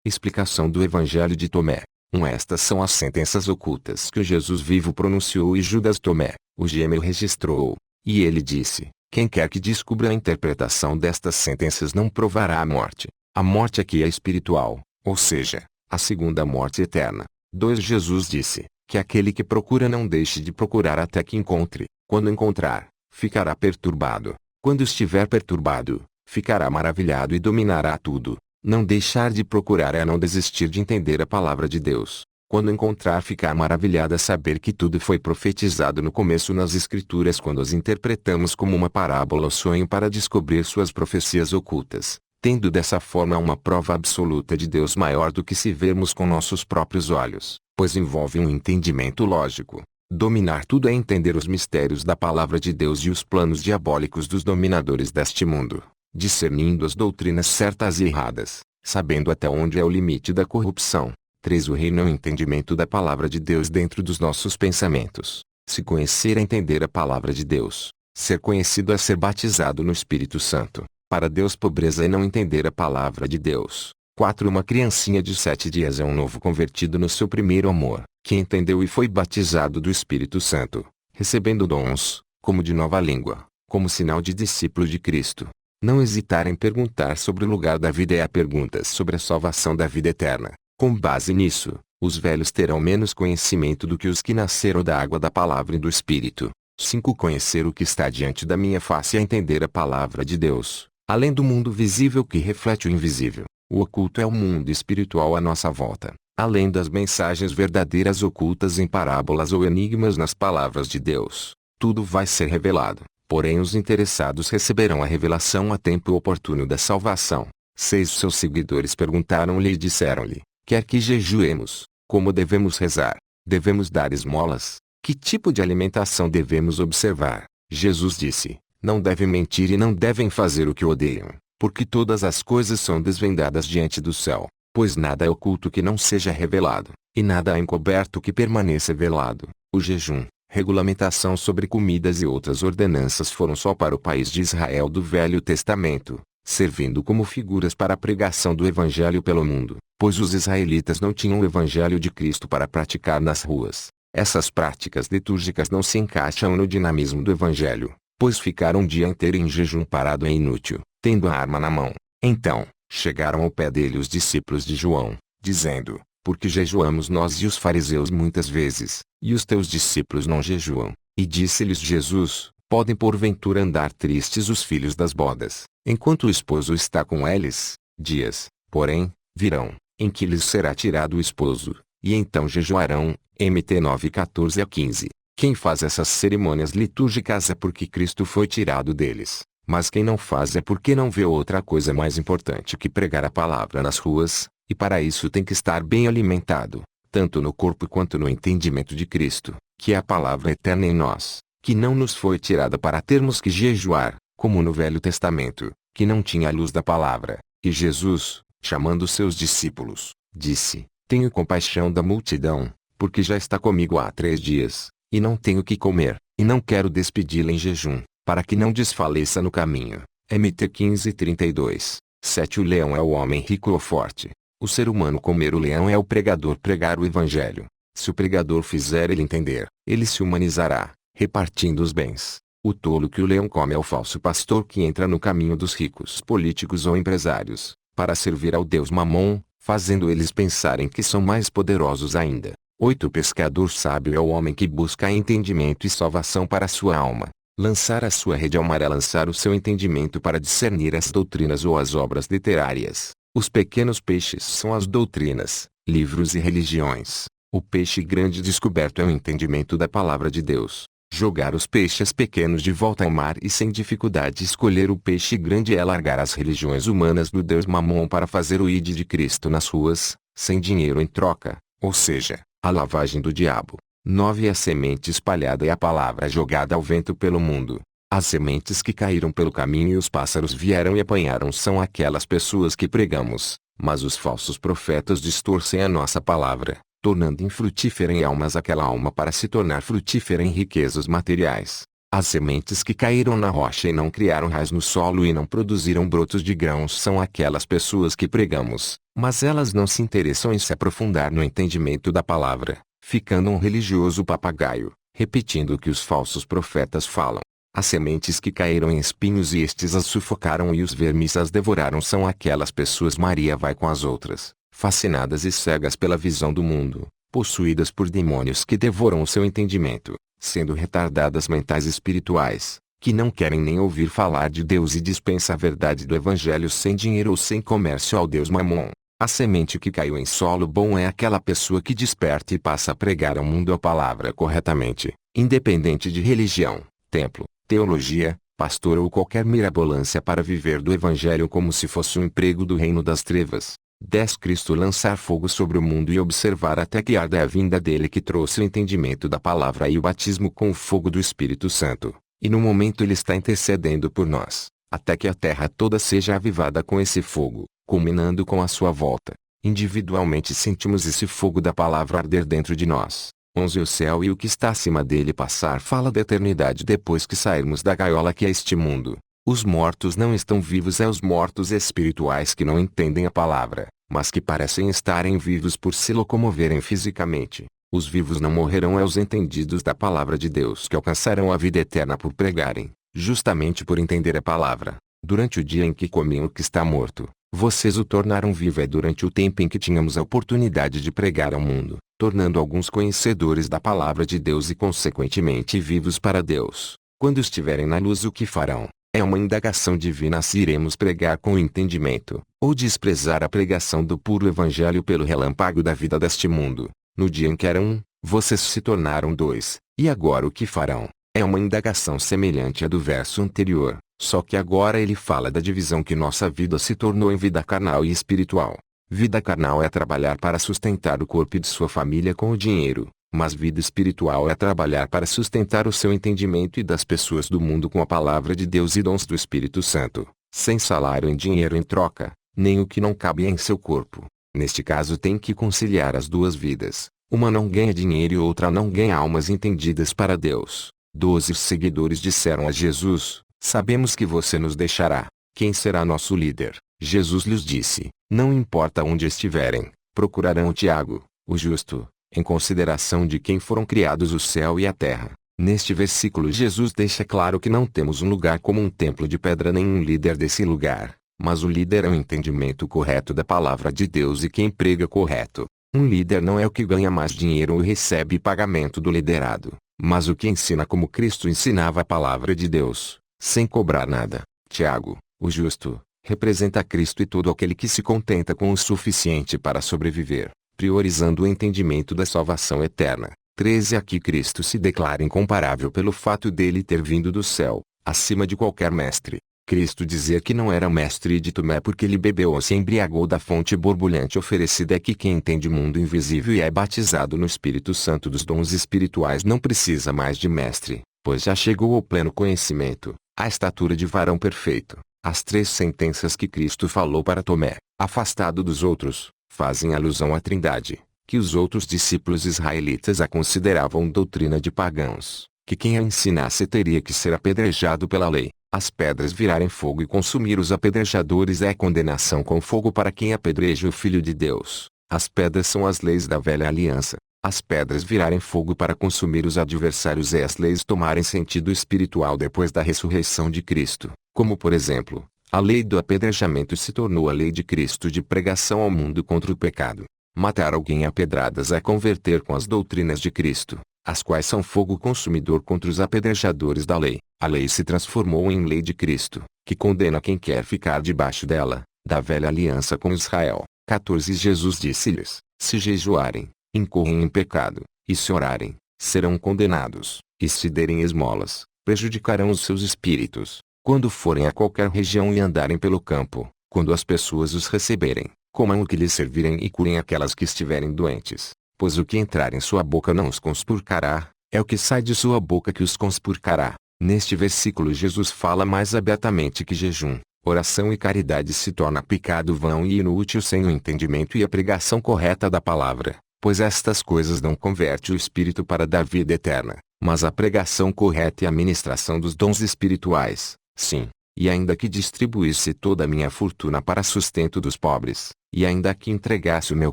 Explicação do Evangelho de Tomé. Estas são as sentenças ocultas que o Jesus vivo pronunciou e Judas Tomé, o gêmeo, registrou. E ele disse: quem quer que descubra a interpretação destas sentenças não provará a morte. A morte aqui é espiritual, ou seja, a segunda morte eterna. 2 Jesus disse, que aquele que procura não deixe de procurar até que encontre. Quando encontrar, ficará perturbado. Quando estiver perturbado, ficará maravilhado e dominará tudo. Não deixar de procurar é não desistir de entender a palavra de Deus. Quando encontrar, ficar maravilhado é saber que tudo foi profetizado no começo nas Escrituras quando as interpretamos como uma parábola ou sonho para descobrir suas profecias ocultas, tendo dessa forma uma prova absoluta de Deus maior do que se vermos com nossos próprios olhos, pois envolve um entendimento lógico. Dominar tudo é entender os mistérios da palavra de Deus e os planos diabólicos dos dominadores deste mundo, discernindo as doutrinas certas e erradas, sabendo até onde é o limite da corrupção. 3. O reino é o entendimento da palavra de Deus dentro dos nossos pensamentos. Se conhecer é entender a palavra de Deus. Ser conhecido é ser batizado no Espírito Santo. Para Deus, pobreza é não entender a palavra de Deus. 4. Uma criancinha de 7 dias é um novo convertido no seu primeiro amor, que entendeu e foi batizado do Espírito Santo, recebendo dons, como de nova língua, como sinal de discípulo de Cristo. Não hesitar em perguntar sobre o lugar da vida e a perguntas sobre a salvação da vida eterna. Com base nisso, os velhos terão menos conhecimento do que os que nasceram da água da palavra e do Espírito. 5. Conhecer o que está diante da minha face é entender a palavra de Deus, além do mundo visível que reflete o invisível. O oculto é o mundo espiritual à nossa volta, além das mensagens verdadeiras ocultas em parábolas ou enigmas nas palavras de Deus. Tudo vai ser revelado. Porém os interessados receberão a revelação a tempo oportuno da salvação. 6. Seus seguidores perguntaram-lhe e disseram-lhe: quer que jejuemos? Como devemos rezar? Devemos dar esmolas? Que tipo de alimentação devemos observar? Jesus disse: não devem mentir e não devem fazer o que odeiam, porque todas as coisas são desvendadas diante do céu, pois nada é oculto que não seja revelado, e nada há encoberto que permaneça velado. O jejum, regulamentação sobre comidas e outras ordenanças foram só para o país de Israel do Velho Testamento, servindo como figuras para a pregação do Evangelho pelo mundo, pois os israelitas não tinham o Evangelho de Cristo para praticar nas ruas. Essas práticas litúrgicas não se encaixam no dinamismo do Evangelho, pois ficar um dia inteiro em jejum parado é inútil, tendo a arma na mão. Então, chegaram ao pé dele os discípulos de João, dizendo: porque jejuamos nós e os fariseus muitas vezes, e os teus discípulos não jejuam? E disse-lhes Jesus: podem porventura andar tristes os filhos das bodas, enquanto o esposo está com eles? Dias, porém, virão, em que lhes será tirado o esposo, e então jejuarão. Mt 9:14-15. Quem faz essas cerimônias litúrgicas é porque Cristo foi tirado deles, mas quem não faz é porque não vê outra coisa mais importante que pregar a palavra nas ruas, e para isso tem que estar bem alimentado, tanto no corpo quanto no entendimento de Cristo, que é a palavra eterna em nós, que não nos foi tirada para termos que jejuar, como no Velho Testamento, que não tinha a luz da palavra. E Jesus, chamando seus discípulos, disse: tenho compaixão da multidão, porque já está comigo há 3 dias, e não tenho que comer, e não quero despedi-la em jejum, para que não desfaleça no caminho. Mt 15:32. 7. O leão é o homem rico ou forte. O ser humano comer o leão é o pregador pregar o Evangelho. Se o pregador fizer ele entender, ele se humanizará, repartindo os bens. O tolo que o leão come é o falso pastor que entra no caminho dos ricos políticos ou empresários, para servir ao Deus Mamon, fazendo eles pensarem que são mais poderosos ainda. 8. O pescador sábio é o homem que busca entendimento e salvação para a sua alma. Lançar a sua rede ao mar é lançar o seu entendimento para discernir as doutrinas ou as obras literárias. Os pequenos peixes são as doutrinas, livros e religiões. O peixe grande descoberto é o entendimento da palavra de Deus. Jogar os peixes pequenos de volta ao mar e sem dificuldade escolher o peixe grande é largar as religiões humanas do Deus Mamon para fazer o ide de Cristo nas ruas, sem dinheiro em troca, ou seja, a lavagem do diabo. 9. A semente espalhada é a palavra jogada ao vento pelo mundo. As sementes que caíram pelo caminho e os pássaros vieram e apanharam são aquelas pessoas que pregamos, mas os falsos profetas distorcem a nossa palavra, tornando infrutífera em almas aquela alma para se tornar frutífera em riquezas materiais. As sementes que caíram na rocha e não criaram raiz no solo e não produziram brotos de grãos são aquelas pessoas que pregamos, mas elas não se interessam em se aprofundar no entendimento da palavra, ficando um religioso papagaio, repetindo o que os falsos profetas falam. As sementes que caíram em espinhos e estes as sufocaram e os vermes as devoraram são aquelas pessoas. Maria vai com as outras, fascinadas e cegas pela visão do mundo, possuídas por demônios que devoram o seu entendimento, sendo retardadas mentais espirituais, que não querem nem ouvir falar de Deus e dispensa a verdade do Evangelho sem dinheiro ou sem comércio ao Deus Mamon. A semente que caiu em solo bom é aquela pessoa que desperta e passa a pregar ao mundo a palavra corretamente, independente de religião, templo, teologia, pastor ou qualquer mirabolância, para viver do Evangelho como se fosse um emprego do reino das trevas. 10 Cristo lançar fogo sobre o mundo e observar até que arda a vinda dele, que trouxe o entendimento da palavra e o batismo com o fogo do Espírito Santo, e no momento ele está intercedendo por nós, até que a terra toda seja avivada com esse fogo, culminando com a sua volta. Individualmente sentimos esse fogo da palavra arder dentro de nós. 11 O céu e o que está acima dele passar fala da eternidade depois que sairmos da gaiola que é este mundo. Os mortos não estão vivos, os mortos espirituais que não entendem a palavra, mas que parecem estarem vivos por se locomoverem fisicamente. Os vivos não morrerão, os entendidos da palavra de Deus que alcançarão a vida eterna por pregarem, justamente por entender a palavra. Durante o dia em que comiam o que está morto, vocês o tornaram vivo. É durante o tempo em que tínhamos a oportunidade de pregar ao mundo, tornando alguns conhecedores da palavra de Deus e consequentemente vivos para Deus. Quando estiverem na luz, o que farão? É uma indagação divina se iremos pregar com entendimento, ou desprezar a pregação do puro evangelho pelo relâmpago da vida deste mundo. No dia em que eram um, vocês se tornaram dois, e agora o que farão? É uma indagação semelhante à do verso anterior, só que agora ele fala da divisão que nossa vida se tornou em vida carnal e espiritual. Vida carnal é trabalhar para sustentar o corpo de sua família com o dinheiro, mas vida espiritual é trabalhar para sustentar o seu entendimento e das pessoas do mundo com a palavra de Deus e dons do Espírito Santo, sem salário em dinheiro em troca, nem o que não cabe em seu corpo. Neste caso tem que conciliar as duas vidas. Uma não ganha dinheiro e outra não ganha almas entendidas para Deus. 12 Os seguidores disseram a Jesus: sabemos que você nos deixará. Quem será nosso líder? Jesus lhes disse: não importa onde estiverem, procurarão Tiago, o justo, em consideração de quem foram criados o céu e a terra. Neste versículo Jesus deixa claro que não temos um lugar como um templo de pedra nem um líder desse lugar, mas o líder é o entendimento correto da palavra de Deus e quem prega correto. Um líder não é o que ganha mais dinheiro ou recebe pagamento do liderado, mas o que ensina como Cristo ensinava a palavra de Deus, sem cobrar nada. Tiago, o justo, representa Cristo e todo aquele que se contenta com o suficiente para sobreviver, priorizando o entendimento da salvação eterna. 13 Aqui Cristo se declara incomparável pelo fato dele ter vindo do céu, acima de qualquer mestre. Cristo dizer que não era mestre de Tomé porque ele bebeu ou se embriagou da fonte borbulhante oferecida é que quem entende o mundo invisível e é batizado no Espírito Santo dos dons espirituais não precisa mais de mestre, pois já chegou ao pleno conhecimento, à estatura de varão perfeito. As 3 sentenças que Cristo falou para Tomé, afastado dos outros, fazem alusão à Trindade, que os outros discípulos israelitas a consideravam doutrina de pagãos, que quem a ensinasse teria que ser apedrejado pela lei. As pedras virarem fogo e consumir os apedrejadores é condenação com fogo para quem apedreja o Filho de Deus. As pedras são as leis da velha aliança. As pedras virarem fogo para consumir os adversários é as leis tomarem sentido espiritual depois da ressurreição de Cristo. Como por exemplo, a lei do apedrejamento se tornou a lei de Cristo de pregação ao mundo contra o pecado. Matar alguém a pedradas é converter com as doutrinas de Cristo, as quais são fogo consumidor contra os apedrejadores da lei. A lei se transformou em lei de Cristo, que condena quem quer ficar debaixo dela, da velha aliança com Israel. 14 Jesus disse-lhes: se jejuarem, incorrem em pecado, e se orarem, serão condenados, e se derem esmolas, prejudicarão os seus espíritos. Quando forem a qualquer região e andarem pelo campo, quando as pessoas os receberem, comam o que lhes servirem e curem aquelas que estiverem doentes, pois o que entrar em sua boca não os conspurcará, é o que sai de sua boca que os conspurcará. Neste versículo Jesus fala mais abertamente que jejum, oração e caridade se torna pecado vão e inútil sem o entendimento e a pregação correta da palavra. pois estas coisas não converte o espírito para dar vida eterna, mas a pregação correta e a ministração dos dons espirituais, sim. E ainda que distribuísse toda a minha fortuna para sustento dos pobres, e ainda que entregasse o meu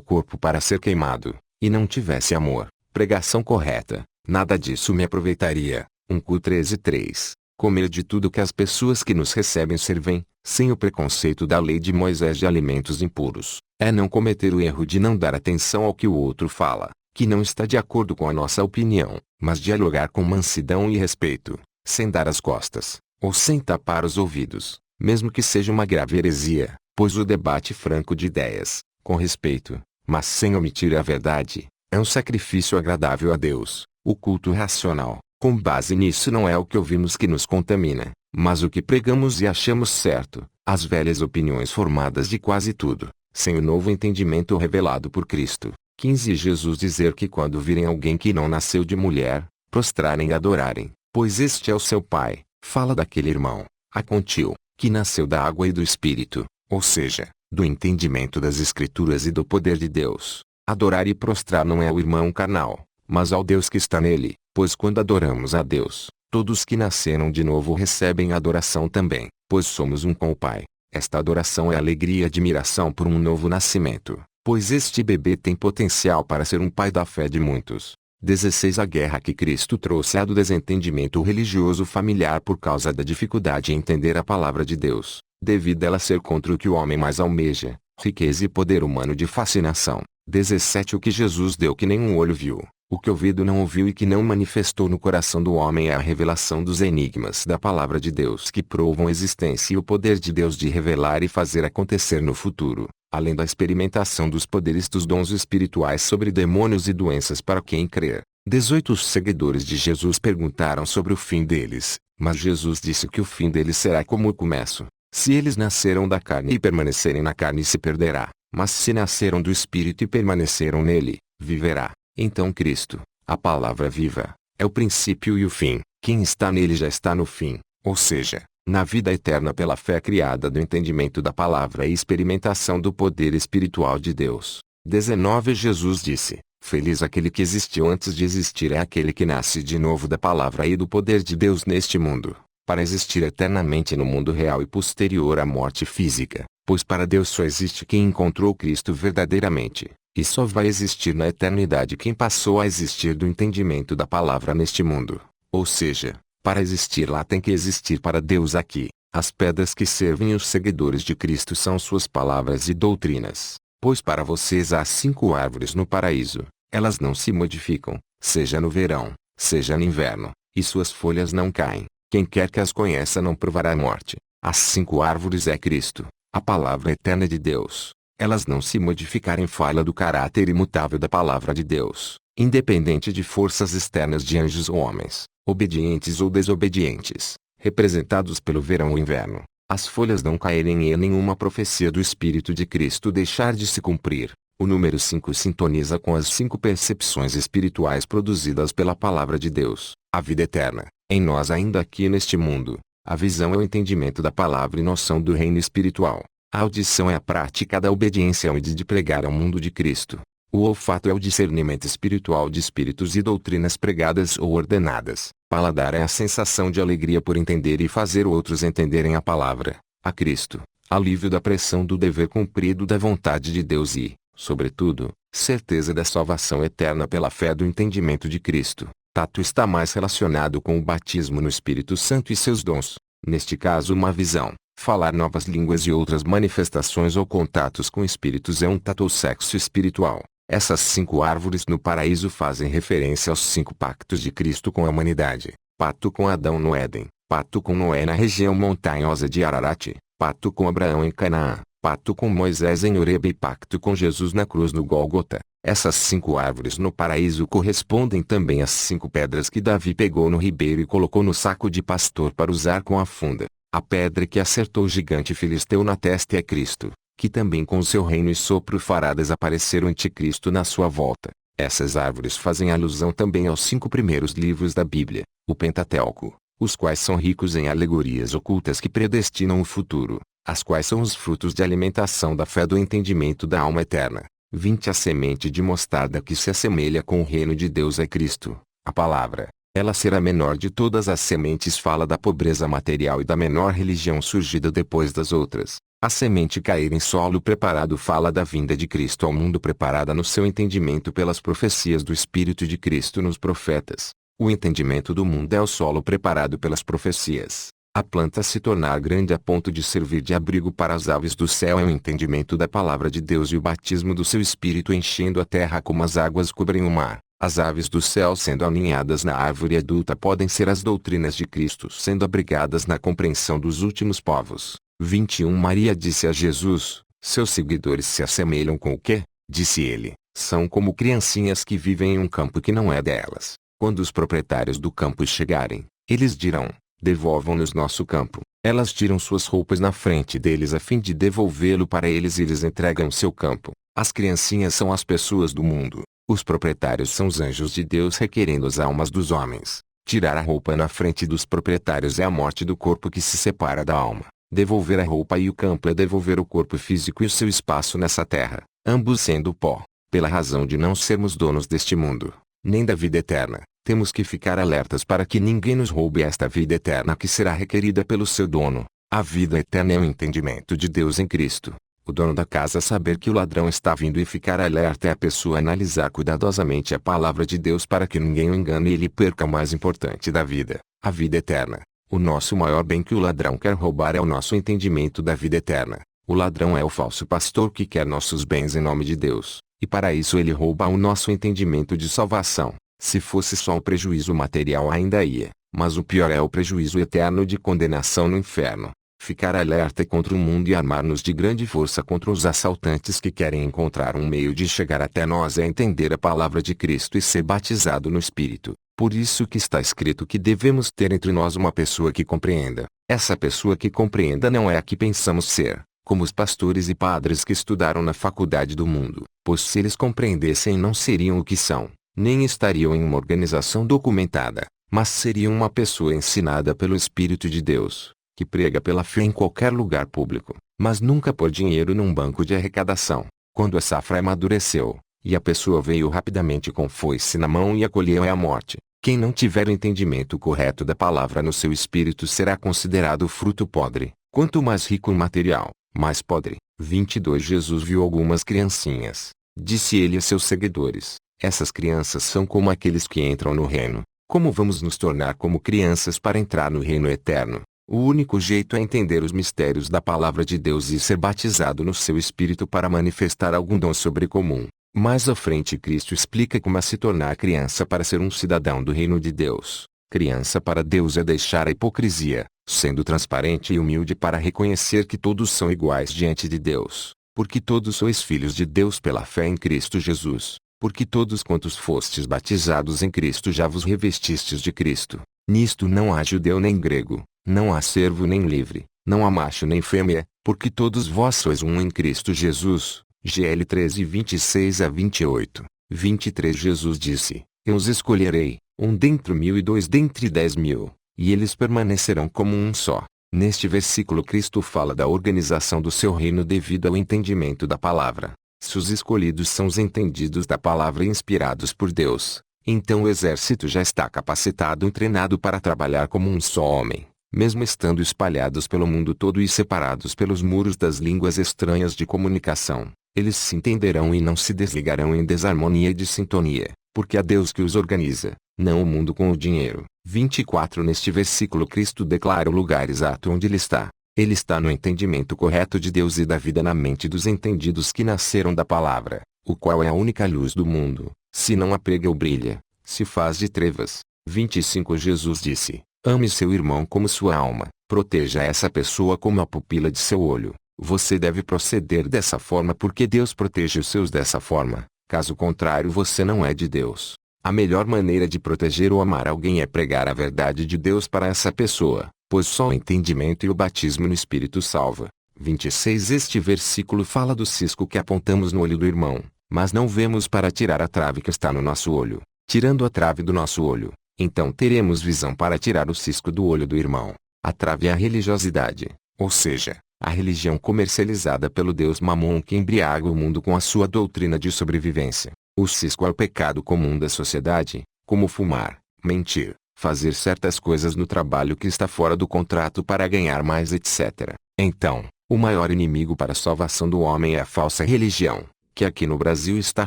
corpo para ser queimado, e não tivesse amor, pregação correta, nada disso me aproveitaria. 1 Cu 13:3. Comer de tudo que as pessoas que nos recebem servem, sem o preconceito da lei de Moisés de alimentos impuros, é não cometer o erro de não dar atenção ao que o outro fala, que não está de acordo com a nossa opinião, mas dialogar com mansidão e respeito, sem dar as costas, ou sem tapar os ouvidos, mesmo que seja uma grave heresia, pois o debate franco de ideias, com respeito, mas sem omitir a verdade, é um sacrifício agradável a Deus. O culto racional, com base nisso, não é o que ouvimos que nos contamina, mas o que pregamos e achamos certo, as velhas opiniões formadas de quase tudo, sem o novo entendimento revelado por Cristo. 15 Jesus dizer que quando virem alguém que não nasceu de mulher, prostrarem e adorarem, pois este é o seu pai. Fala daquele irmão, Acontil, que nasceu da água e do Espírito, ou seja, do entendimento das Escrituras e do poder de Deus. Adorar e prostrar não é o irmão carnal, mas ao Deus que está nele, pois quando adoramos a Deus, todos que nasceram de novo recebem adoração também, pois somos um com o Pai. Esta adoração é alegria e admiração por um novo nascimento, pois este bebê tem potencial para ser um pai da fé de muitos. 16 A guerra que Cristo trouxe é a do desentendimento religioso familiar por causa da dificuldade em entender a palavra de Deus, devido ela ser contra o que o homem mais almeja, riqueza e poder humano de fascinação. 17 O que Jesus deu que nenhum olho viu, o que ouvido não ouviu e que não manifestou no coração do homem é a revelação dos enigmas da palavra de Deus que provam a existência e o poder de Deus de revelar e fazer acontecer no futuro, além da experimentação dos poderes dos dons espirituais sobre demônios e doenças para quem crer. 18 Os seguidores de Jesus perguntaram sobre o fim deles, mas Jesus disse que o fim deles será como o começo. Se eles nasceram da carne e permanecerem na carne se perderá, mas se nasceram do Espírito e permaneceram nele, viverá. Então Cristo, a palavra viva, é o princípio e o fim. Quem está nele já está no fim, ou seja, na vida eterna pela fé criada do entendimento da palavra e experimentação do poder espiritual de Deus. 19 Jesus disse, feliz aquele que existiu antes de existir é aquele que nasce de novo da palavra e do poder de Deus neste mundo, para existir eternamente no mundo real e posterior à morte física, pois para Deus só existe quem encontrou Cristo verdadeiramente, e só vai existir na eternidade quem passou a existir do entendimento da palavra neste mundo, ou seja, para existir lá tem que existir para Deus aqui. As pedras que servem os seguidores de Cristo são suas palavras e doutrinas, pois para vocês há 5 árvores no paraíso, elas não se modificam, seja no verão, seja no inverno, e suas folhas não caem. Quem quer que as conheça não provará a morte. As 5 árvores é Cristo, a palavra eterna de Deus. Elas não se modificarem falha do caráter imutável da palavra de Deus, independente de forças externas de anjos ou homens, obedientes ou desobedientes, representados pelo verão ou inverno. As folhas não caírem e nenhuma profecia do Espírito de Cristo deixar de se cumprir. O número 5 sintoniza com as 5 percepções espirituais produzidas pela palavra de Deus. A vida eterna, em nós ainda aqui neste mundo. A visão é o entendimento da palavra e noção do reino espiritual. A audição é a prática da obediência e de pregar ao mundo de Cristo. O olfato é o discernimento espiritual de espíritos e doutrinas pregadas ou ordenadas. Paladar é a sensação de alegria por entender e fazer outros entenderem a palavra, a Cristo. Alívio da pressão do dever cumprido da vontade de Deus e, sobretudo, certeza da salvação eterna pela fé do entendimento de Cristo. Tato está mais relacionado com o batismo no Espírito Santo e seus dons. Neste caso uma visão, falar novas línguas e outras manifestações ou contatos com espíritos é um tato ou sexo espiritual. Essas 5 árvores no paraíso fazem referência aos 5 pactos de Cristo com a humanidade. Pacto com Adão no Éden, pacto com Noé na região montanhosa de Ararat, pacto com Abraão em Canaã, pacto com Moisés em Horebe e pacto com Jesus na cruz no Gólgota. Essas 5 árvores no paraíso correspondem também às 5 pedras que Davi pegou no ribeiro e colocou no saco de pastor para usar com a funda. A pedra que acertou o gigante filisteu na testa é Cristo, que também com o seu reino e sopro fará desaparecer o anticristo na sua volta. Essas árvores fazem alusão também aos 5 primeiros livros da Bíblia, o Pentateuco, os quais são ricos em alegorias ocultas que predestinam o futuro, as quais são os frutos de alimentação da fé do entendimento da alma eterna. 20 A semente de mostarda que se assemelha com o reino de Deus é Cristo, a palavra. Ela será menor de todas as sementes. Fala da pobreza material e da menor religião surgida depois das outras. A semente cair em solo preparado fala da vinda de Cristo ao mundo, preparada no seu entendimento pelas profecias do Espírito de Cristo nos profetas. O entendimento do mundo é o solo preparado pelas profecias. A planta se tornar grande a ponto de servir de abrigo para as aves do céu é o entendimento da palavra de Deus e o batismo do seu Espírito enchendo a terra como as águas cobrem o mar. As aves do céu sendo aninhadas na árvore adulta podem ser as doutrinas de Cristo sendo abrigadas na compreensão dos últimos povos. 21 Maria disse a Jesus, seus seguidores se assemelham com o quê? Disse ele, são como criancinhas que vivem em um campo que não é delas. Quando os proprietários do campo chegarem, eles dirão, devolvam-nos nosso campo. Elas tiram suas roupas na frente deles a fim de devolvê-lo para eles e lhes entregam seu campo. As criancinhas são as pessoas do mundo. Os proprietários são os anjos de Deus requerendo as almas dos homens. Tirar a roupa na frente dos proprietários é a morte do corpo que se separa da alma. Devolver a roupa e o campo é devolver o corpo físico e o seu espaço nessa terra, ambos sendo pó. Pela razão de não sermos donos deste mundo, nem da vida eterna, temos que ficar alertas para que ninguém nos roube esta vida eterna que será requerida pelo seu dono. A vida eterna é o entendimento de Deus em Cristo. O dono da casa saber que o ladrão está vindo e ficar alerta é a pessoa analisar cuidadosamente a palavra de Deus para que ninguém o engane e ele perca o mais importante da vida, a vida eterna. O nosso maior bem que o ladrão quer roubar é o nosso entendimento da vida eterna. O ladrão é o falso pastor que quer nossos bens em nome de Deus, e para isso ele rouba o nosso entendimento de salvação. Se fosse só o prejuízo material ainda ia, mas o pior é o prejuízo eterno de condenação no inferno. Ficar alerta contra o mundo e armar-nos de grande força contra os assaltantes que querem encontrar um meio de chegar até nós é entender a palavra de Cristo e ser batizado no Espírito. Por isso que está escrito que devemos ter entre nós uma pessoa que compreenda. Essa pessoa que compreenda não é a que pensamos ser, como os pastores e padres que estudaram na faculdade do mundo, pois se eles compreendessem não seriam o que são, nem estariam em uma organização documentada, mas seriam uma pessoa ensinada pelo Espírito de Deus, que prega pela fé em qualquer lugar público, mas nunca por dinheiro num banco de arrecadação. Quando a safra amadureceu, e a pessoa veio rapidamente com foice na mão e acolheu a morte, quem não tiver o entendimento correto da palavra no seu espírito será considerado fruto podre. Quanto mais rico o material, mais podre. 22 Jesus viu algumas criancinhas. Disse ele a seus seguidores, essas crianças são como aqueles que entram no reino. Como vamos nos tornar como crianças para entrar no reino eterno? O único jeito é entender os mistérios da palavra de Deus e ser batizado no seu espírito para manifestar algum dom sobrecomum. Mais à frente Cristo explica como se tornar criança para ser um cidadão do reino de Deus. Criança para Deus é deixar a hipocrisia, sendo transparente e humilde para reconhecer que todos são iguais diante de Deus. Porque todos sois filhos de Deus pela fé em Cristo Jesus. Porque todos quantos fostes batizados em Cristo já vos revestistes de Cristo. Nisto não há judeu nem grego, não há servo nem livre, não há macho nem fêmea, porque todos vós sois um em Cristo Jesus. GL 13 26 a 28. 23 Jesus disse, eu os escolherei, um dentre 1000 e dois dentre 10.000, e eles permanecerão como um só. Neste versículo Cristo fala da organização do seu reino devido ao entendimento da palavra. Se os escolhidos são os entendidos da palavra e inspirados por Deus, então o exército já está capacitado e treinado para trabalhar como um só homem, mesmo estando espalhados pelo mundo todo e separados pelos muros das línguas estranhas de comunicação. Eles se entenderão e não se desligarão em desarmonia e dissintonia, porque é Deus que os organiza, não o mundo com o dinheiro. 24 Neste versículo Cristo declara o lugar exato onde ele está. Ele está no entendimento correto de Deus e da vida na mente dos entendidos que nasceram da palavra, o qual é a única luz do mundo. Se não a prega ou brilha, se faz de trevas. 25 Jesus disse, ame seu irmão como sua alma, proteja essa pessoa como a pupila de seu olho. Você deve proceder dessa forma porque Deus protege os seus dessa forma, caso contrário você não é de Deus. A melhor maneira de proteger ou amar alguém é pregar a verdade de Deus para essa pessoa, pois só o entendimento e o batismo no Espírito salva. 26 Este versículo fala do cisco que apontamos no olho do irmão, mas não vemos para tirar a trave que está no nosso olho. Tirando a trave do nosso olho, então teremos visão para tirar o cisco do olho do irmão. A trave é a religiosidade, ou seja, A religião comercializada pelo deus Mamon que embriaga o mundo com a sua doutrina de sobrevivência. O cisco é o pecado comum da sociedade, como fumar, mentir, fazer certas coisas no trabalho que está fora do contrato para ganhar mais, etc. Então, o maior inimigo para a salvação do homem é a falsa religião, que aqui no Brasil está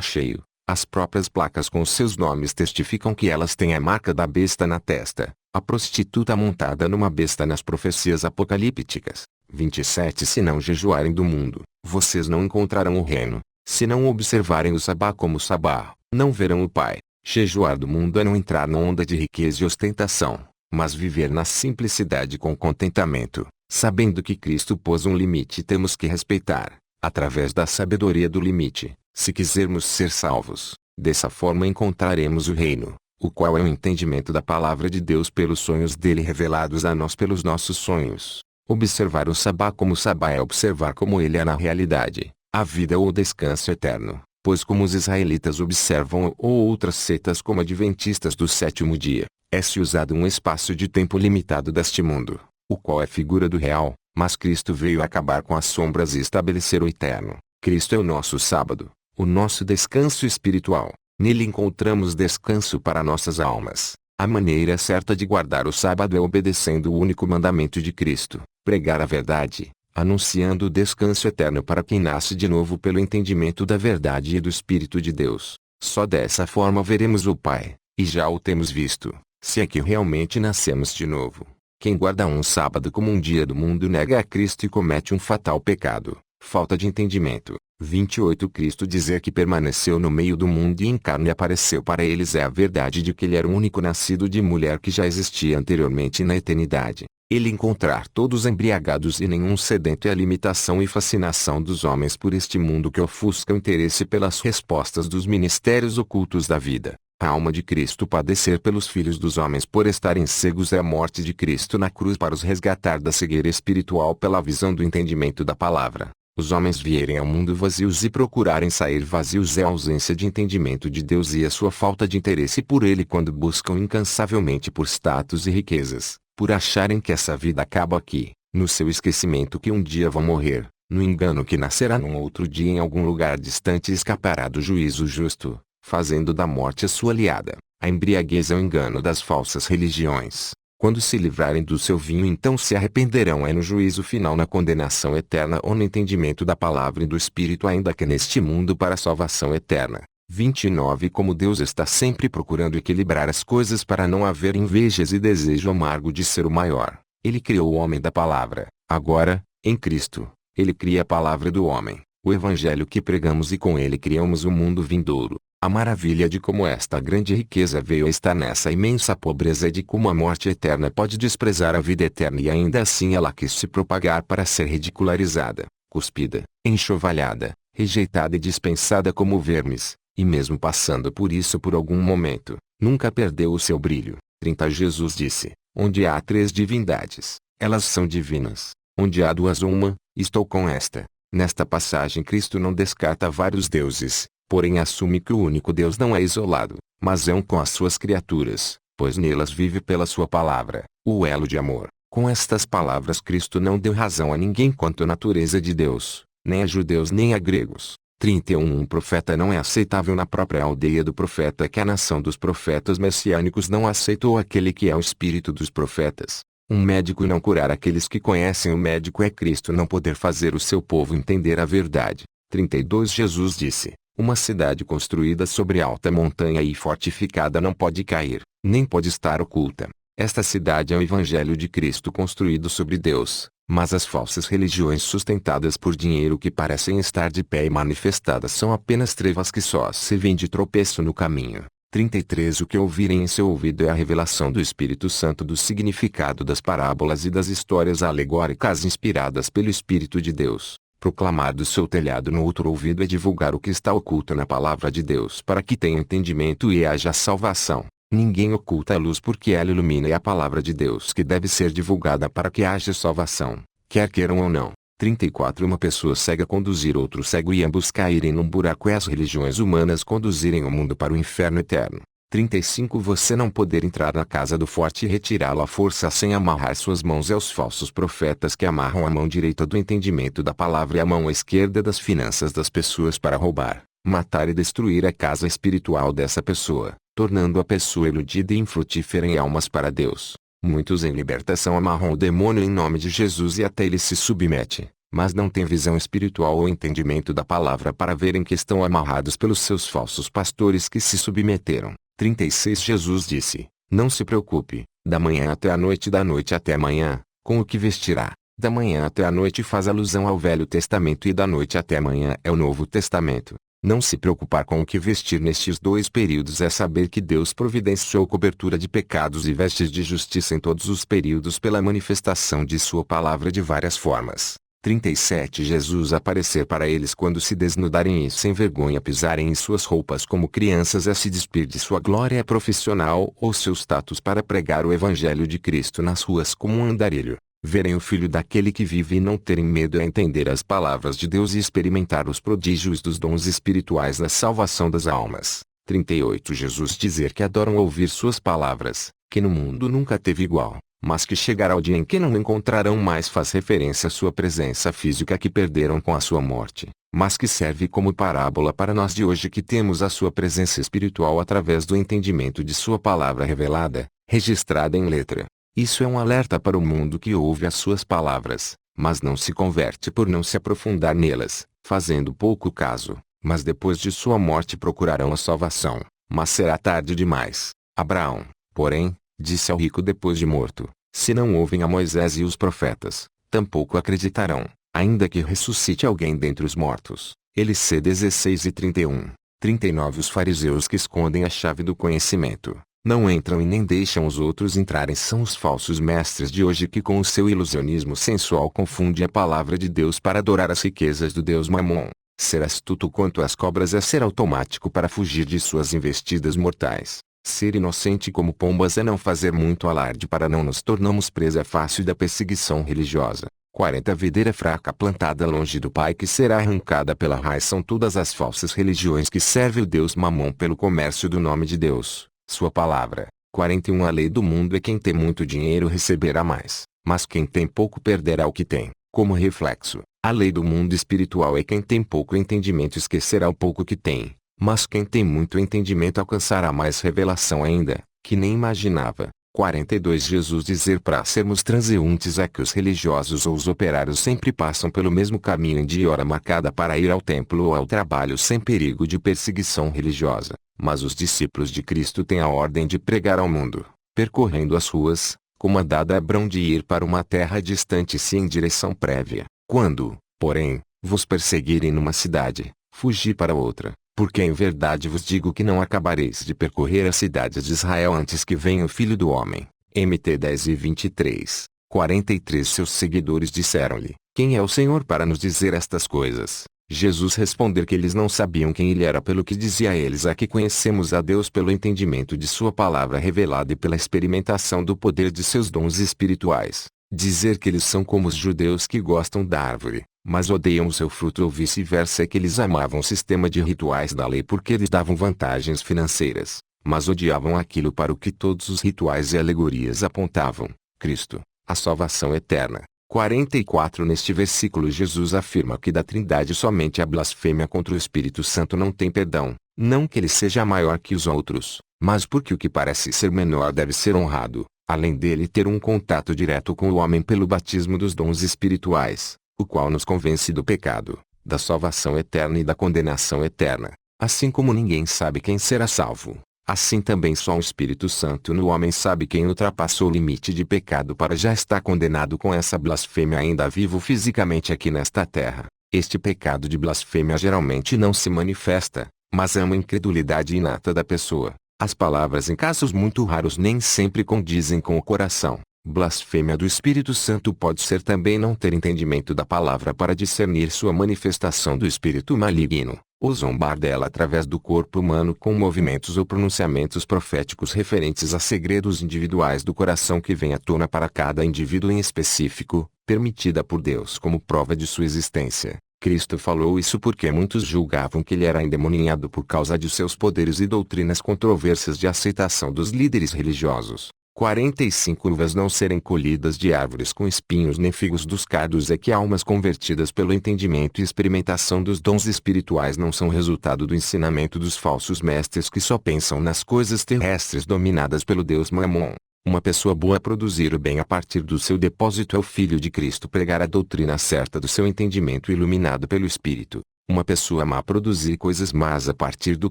cheio. As próprias placas com seus nomes testificam que elas têm a marca da besta na testa, a prostituta montada numa besta nas profecias apocalípticas. 27 Se não jejuarem do mundo, vocês não encontrarão o reino. Se não observarem o sabá como sabá, não verão o Pai. Jejuar do mundo é não entrar na onda de riqueza e ostentação, mas viver na simplicidade com contentamento, sabendo que Cristo pôs um limite e temos que respeitar, através da sabedoria do limite, se quisermos ser salvos. Dessa forma encontraremos o reino, o qual é o entendimento da palavra de Deus pelos sonhos dele revelados a nós pelos nossos sonhos. Observar o sabá como sabá é observar como ele é na realidade, a vida ou o descanso eterno. Pois como os israelitas observam ou outras seitas como adventistas do sétimo dia, é-se usado um espaço de tempo limitado deste mundo, o qual é figura do real, mas Cristo veio acabar com as sombras e estabelecer o eterno. Cristo é o nosso sábado, o nosso descanso espiritual. Nele encontramos descanso para nossas almas. A maneira certa de guardar o sábado é obedecendo o único mandamento de Cristo, pregar a verdade, anunciando o descanso eterno para quem nasce de novo pelo entendimento da verdade e do Espírito de Deus. Só dessa forma veremos o Pai, e já o temos visto, se é que realmente nascemos de novo. Quem guarda um sábado como um dia do mundo nega a Cristo e comete um fatal pecado, falta de entendimento. 28 Cristo dizer que permaneceu no meio do mundo e em carne apareceu para eles é a verdade de que ele era o único nascido de mulher que já existia anteriormente na eternidade. Ele encontrar todos embriagados e nenhum sedento é a limitação e fascinação dos homens por este mundo que ofusca o interesse pelas respostas dos ministérios ocultos da vida. A alma de Cristo padecer pelos filhos dos homens por estarem cegos é a morte de Cristo na cruz para os resgatar da cegueira espiritual pela visão do entendimento da palavra. Os homens vierem ao mundo vazios e procurarem sair vazios é a ausência de entendimento de Deus e a sua falta de interesse por ele quando buscam incansavelmente por status e riquezas, por acharem que essa vida acaba aqui, no seu esquecimento que um dia vão morrer, no engano que nascerá num outro dia em algum lugar distante e escapará do juízo justo, fazendo da morte a sua aliada. A embriaguez é o engano das falsas religiões. Quando se livrarem do seu vinho então se arrependerão no juízo final na condenação eterna ou no entendimento da palavra e do Espírito ainda que neste mundo para a salvação eterna. 29 Como Deus está sempre procurando equilibrar as coisas para não haver invejas e desejo amargo de ser o maior, ele criou o homem da palavra. Agora, em Cristo, ele cria a palavra do homem, o evangelho que pregamos e com ele criamos o mundo vindouro. A maravilha de como esta grande riqueza veio a estar nessa imensa pobreza e de como a morte eterna pode desprezar a vida eterna e ainda assim ela quis se propagar para ser ridicularizada, cuspida, enxovalhada, rejeitada e dispensada como vermes, e mesmo passando por isso por algum momento, nunca perdeu o seu brilho. 30 Jesus disse, onde há 3 divindades, elas são divinas, onde há 2 ou uma, estou com esta. Nesta passagem Cristo não descarta vários deuses, porém assume que o único Deus não é isolado, mas é um com as suas criaturas, pois nelas vive pela sua palavra, o elo de amor. Com estas palavras Cristo não deu razão a ninguém quanto à natureza de Deus, nem a judeus nem a gregos. 31 Um profeta não é aceitável na própria aldeia do profeta que a nação dos profetas messiânicos não aceitou aquele que é o espírito dos profetas. Um médico não curar aqueles que conhecem o médico é Cristo não poder fazer o seu povo entender a verdade. 32 Jesus disse, uma cidade construída sobre alta montanha e fortificada não pode cair, nem pode estar oculta. Esta cidade é o Evangelho de Cristo construído sobre Deus, mas as falsas religiões sustentadas por dinheiro que parecem estar de pé e manifestadas são apenas trevas que só servem de tropeço no caminho. 33 O que ouvirem em seu ouvido é a revelação do Espírito Santo do significado das parábolas e das histórias alegóricas inspiradas pelo Espírito de Deus. Proclamar do seu telhado no outro ouvido é divulgar o que está oculto na palavra de Deus para que tenha entendimento e haja salvação. Ninguém oculta a luz porque ela ilumina e a palavra de Deus que deve ser divulgada para que haja salvação, quer queiram ou não. 34 Uma pessoa cega conduzir outro cego e ambos caírem num buraco é as religiões humanas conduzirem o mundo para o inferno eterno. 35 Você não poder entrar na casa do forte e retirá-lo à força sem amarrar suas mãos aos falsos profetas que amarram a mão direita do entendimento da palavra e a mão esquerda das finanças das pessoas para roubar, matar e destruir a casa espiritual dessa pessoa, tornando a pessoa iludida e infrutífera em almas para Deus. Muitos em libertação amarram o demônio em nome de Jesus e até ele se submete, mas não têm visão espiritual ou entendimento da palavra para verem que estão amarrados pelos seus falsos pastores que se submeteram. 36 Jesus disse: Não se preocupe, da manhã até a noite e da noite até amanhã, com o que vestirá. Da manhã até a noite faz alusão ao Velho Testamento e da noite até amanhã é o Novo Testamento. Não se preocupar com o que vestir nestes dois períodos é saber que Deus providenciou cobertura de pecados e vestes de justiça em todos os períodos pela manifestação de sua palavra de várias formas. 37 Jesus aparecer para eles quando se desnudarem e sem vergonha pisarem em suas roupas como crianças a se despir de sua glória profissional ou seu status para pregar o evangelho de Cristo nas ruas como um andarilho. Verem o Filho daquele que vive e não terem medo a entender as palavras de Deus e experimentar os prodígios dos dons espirituais da salvação das almas. 38 Jesus dizer que adoram ouvir suas palavras, que no mundo nunca teve igual, mas que chegará o dia em que não encontrarão mais faz referência à sua presença física que perderam com a sua morte, mas que serve como parábola para nós de hoje que temos a sua presença espiritual através do entendimento de sua palavra revelada, registrada em letra. Isso é um alerta para o mundo que ouve as suas palavras, mas não se converte por não se aprofundar nelas, fazendo pouco caso, mas depois de sua morte procurarão a salvação, mas será tarde demais. Abraão, porém, disse ao rico depois de morto: se não ouvem a Moisés e os profetas, tampouco acreditarão, ainda que ressuscite alguém dentre os mortos. LC 16 e 31. 39 Os fariseus que escondem a chave do conhecimento, não entram e nem deixam os outros entrarem são os falsos mestres de hoje que com o seu ilusionismo sensual confunde a palavra de Deus para adorar as riquezas do Deus Mamon. Ser astuto quanto às cobras é ser automático para fugir de suas investidas mortais. Ser inocente como pombas é não fazer muito alarde para não nos tornarmos presa fácil da perseguição religiosa. 40 Videira fraca plantada longe do Pai que será arrancada pela raiz são todas as falsas religiões que servem o Deus Mamon pelo comércio do nome de Deus, sua palavra. 41 A lei do mundo é quem tem muito dinheiro receberá mais, mas quem tem pouco perderá o que tem. Como reflexo, a lei do mundo espiritual é quem tem pouco entendimento esquecerá o pouco que tem, mas quem tem muito entendimento alcançará mais revelação ainda, que nem imaginava. 42 Jesus dizer para sermos transeuntes é que os religiosos ou os operários sempre passam pelo mesmo caminho em dia e hora marcada para ir ao templo ou ao trabalho sem perigo de perseguição religiosa, mas os discípulos de Cristo têm a ordem de pregar ao mundo, percorrendo as ruas, como a dada Abrão de ir para uma terra distante se em direção prévia. Quando, porém, vos perseguirem numa cidade, fugi para outra. Porque em verdade vos digo que não acabareis de percorrer as cidades de Israel antes que venha o Filho do Homem. MT 10 e 23. 43 Seus seguidores disseram-lhe: Quem é o Senhor para nos dizer estas coisas? Jesus responder que eles não sabiam quem ele era pelo que dizia a eles: Aqui conhecemos a Deus pelo entendimento de sua palavra revelada e pela experimentação do poder de seus dons espirituais. Dizer que eles são como os judeus que gostam da árvore, mas odeiam o seu fruto ou vice-versa é que eles amavam o sistema de rituais da lei porque eles davam vantagens financeiras, mas odiavam aquilo para o que todos os rituais e alegorias apontavam: Cristo, a salvação eterna. 44 Neste versículo Jesus afirma que da Trindade somente a blasfêmia contra o Espírito Santo não tem perdão, não que ele seja maior que os outros, mas porque o que parece ser menor deve ser honrado, além dele ter um contato direto com o homem pelo batismo dos dons espirituais, o qual nos convence do pecado, da salvação eterna e da condenação eterna. Assim como ninguém sabe quem será salvo, assim também só o Espírito Santo no homem sabe quem ultrapassou o limite de pecado para já estar condenado com essa blasfêmia ainda vivo fisicamente aqui nesta terra. Este pecado de blasfêmia geralmente não se manifesta, mas é uma incredulidade inata da pessoa. As palavras em casos muito raros nem sempre condizem com o coração. Blasfêmia do Espírito Santo pode ser também não ter entendimento da palavra para discernir sua manifestação do espírito maligno, ou zombar dela através do corpo humano com movimentos ou pronunciamentos proféticos referentes a segredos individuais do coração que vêm à tona para cada indivíduo em específico, permitida por Deus como prova de sua existência. Cristo falou isso porque muitos julgavam que ele era endemoniado por causa de seus poderes e doutrinas controversas de aceitação dos líderes religiosos. 45 Uvas não serem colhidas de árvores com espinhos nem figos dos cardos é que almas convertidas pelo entendimento e experimentação dos dons espirituais não são resultado do ensinamento dos falsos mestres que só pensam nas coisas terrestres dominadas pelo Deus Mamon. Uma pessoa boa a produzir o bem a partir do seu depósito é o Filho de Cristo pregar a doutrina certa do seu entendimento iluminado pelo Espírito. Uma pessoa má a produzir coisas más a partir do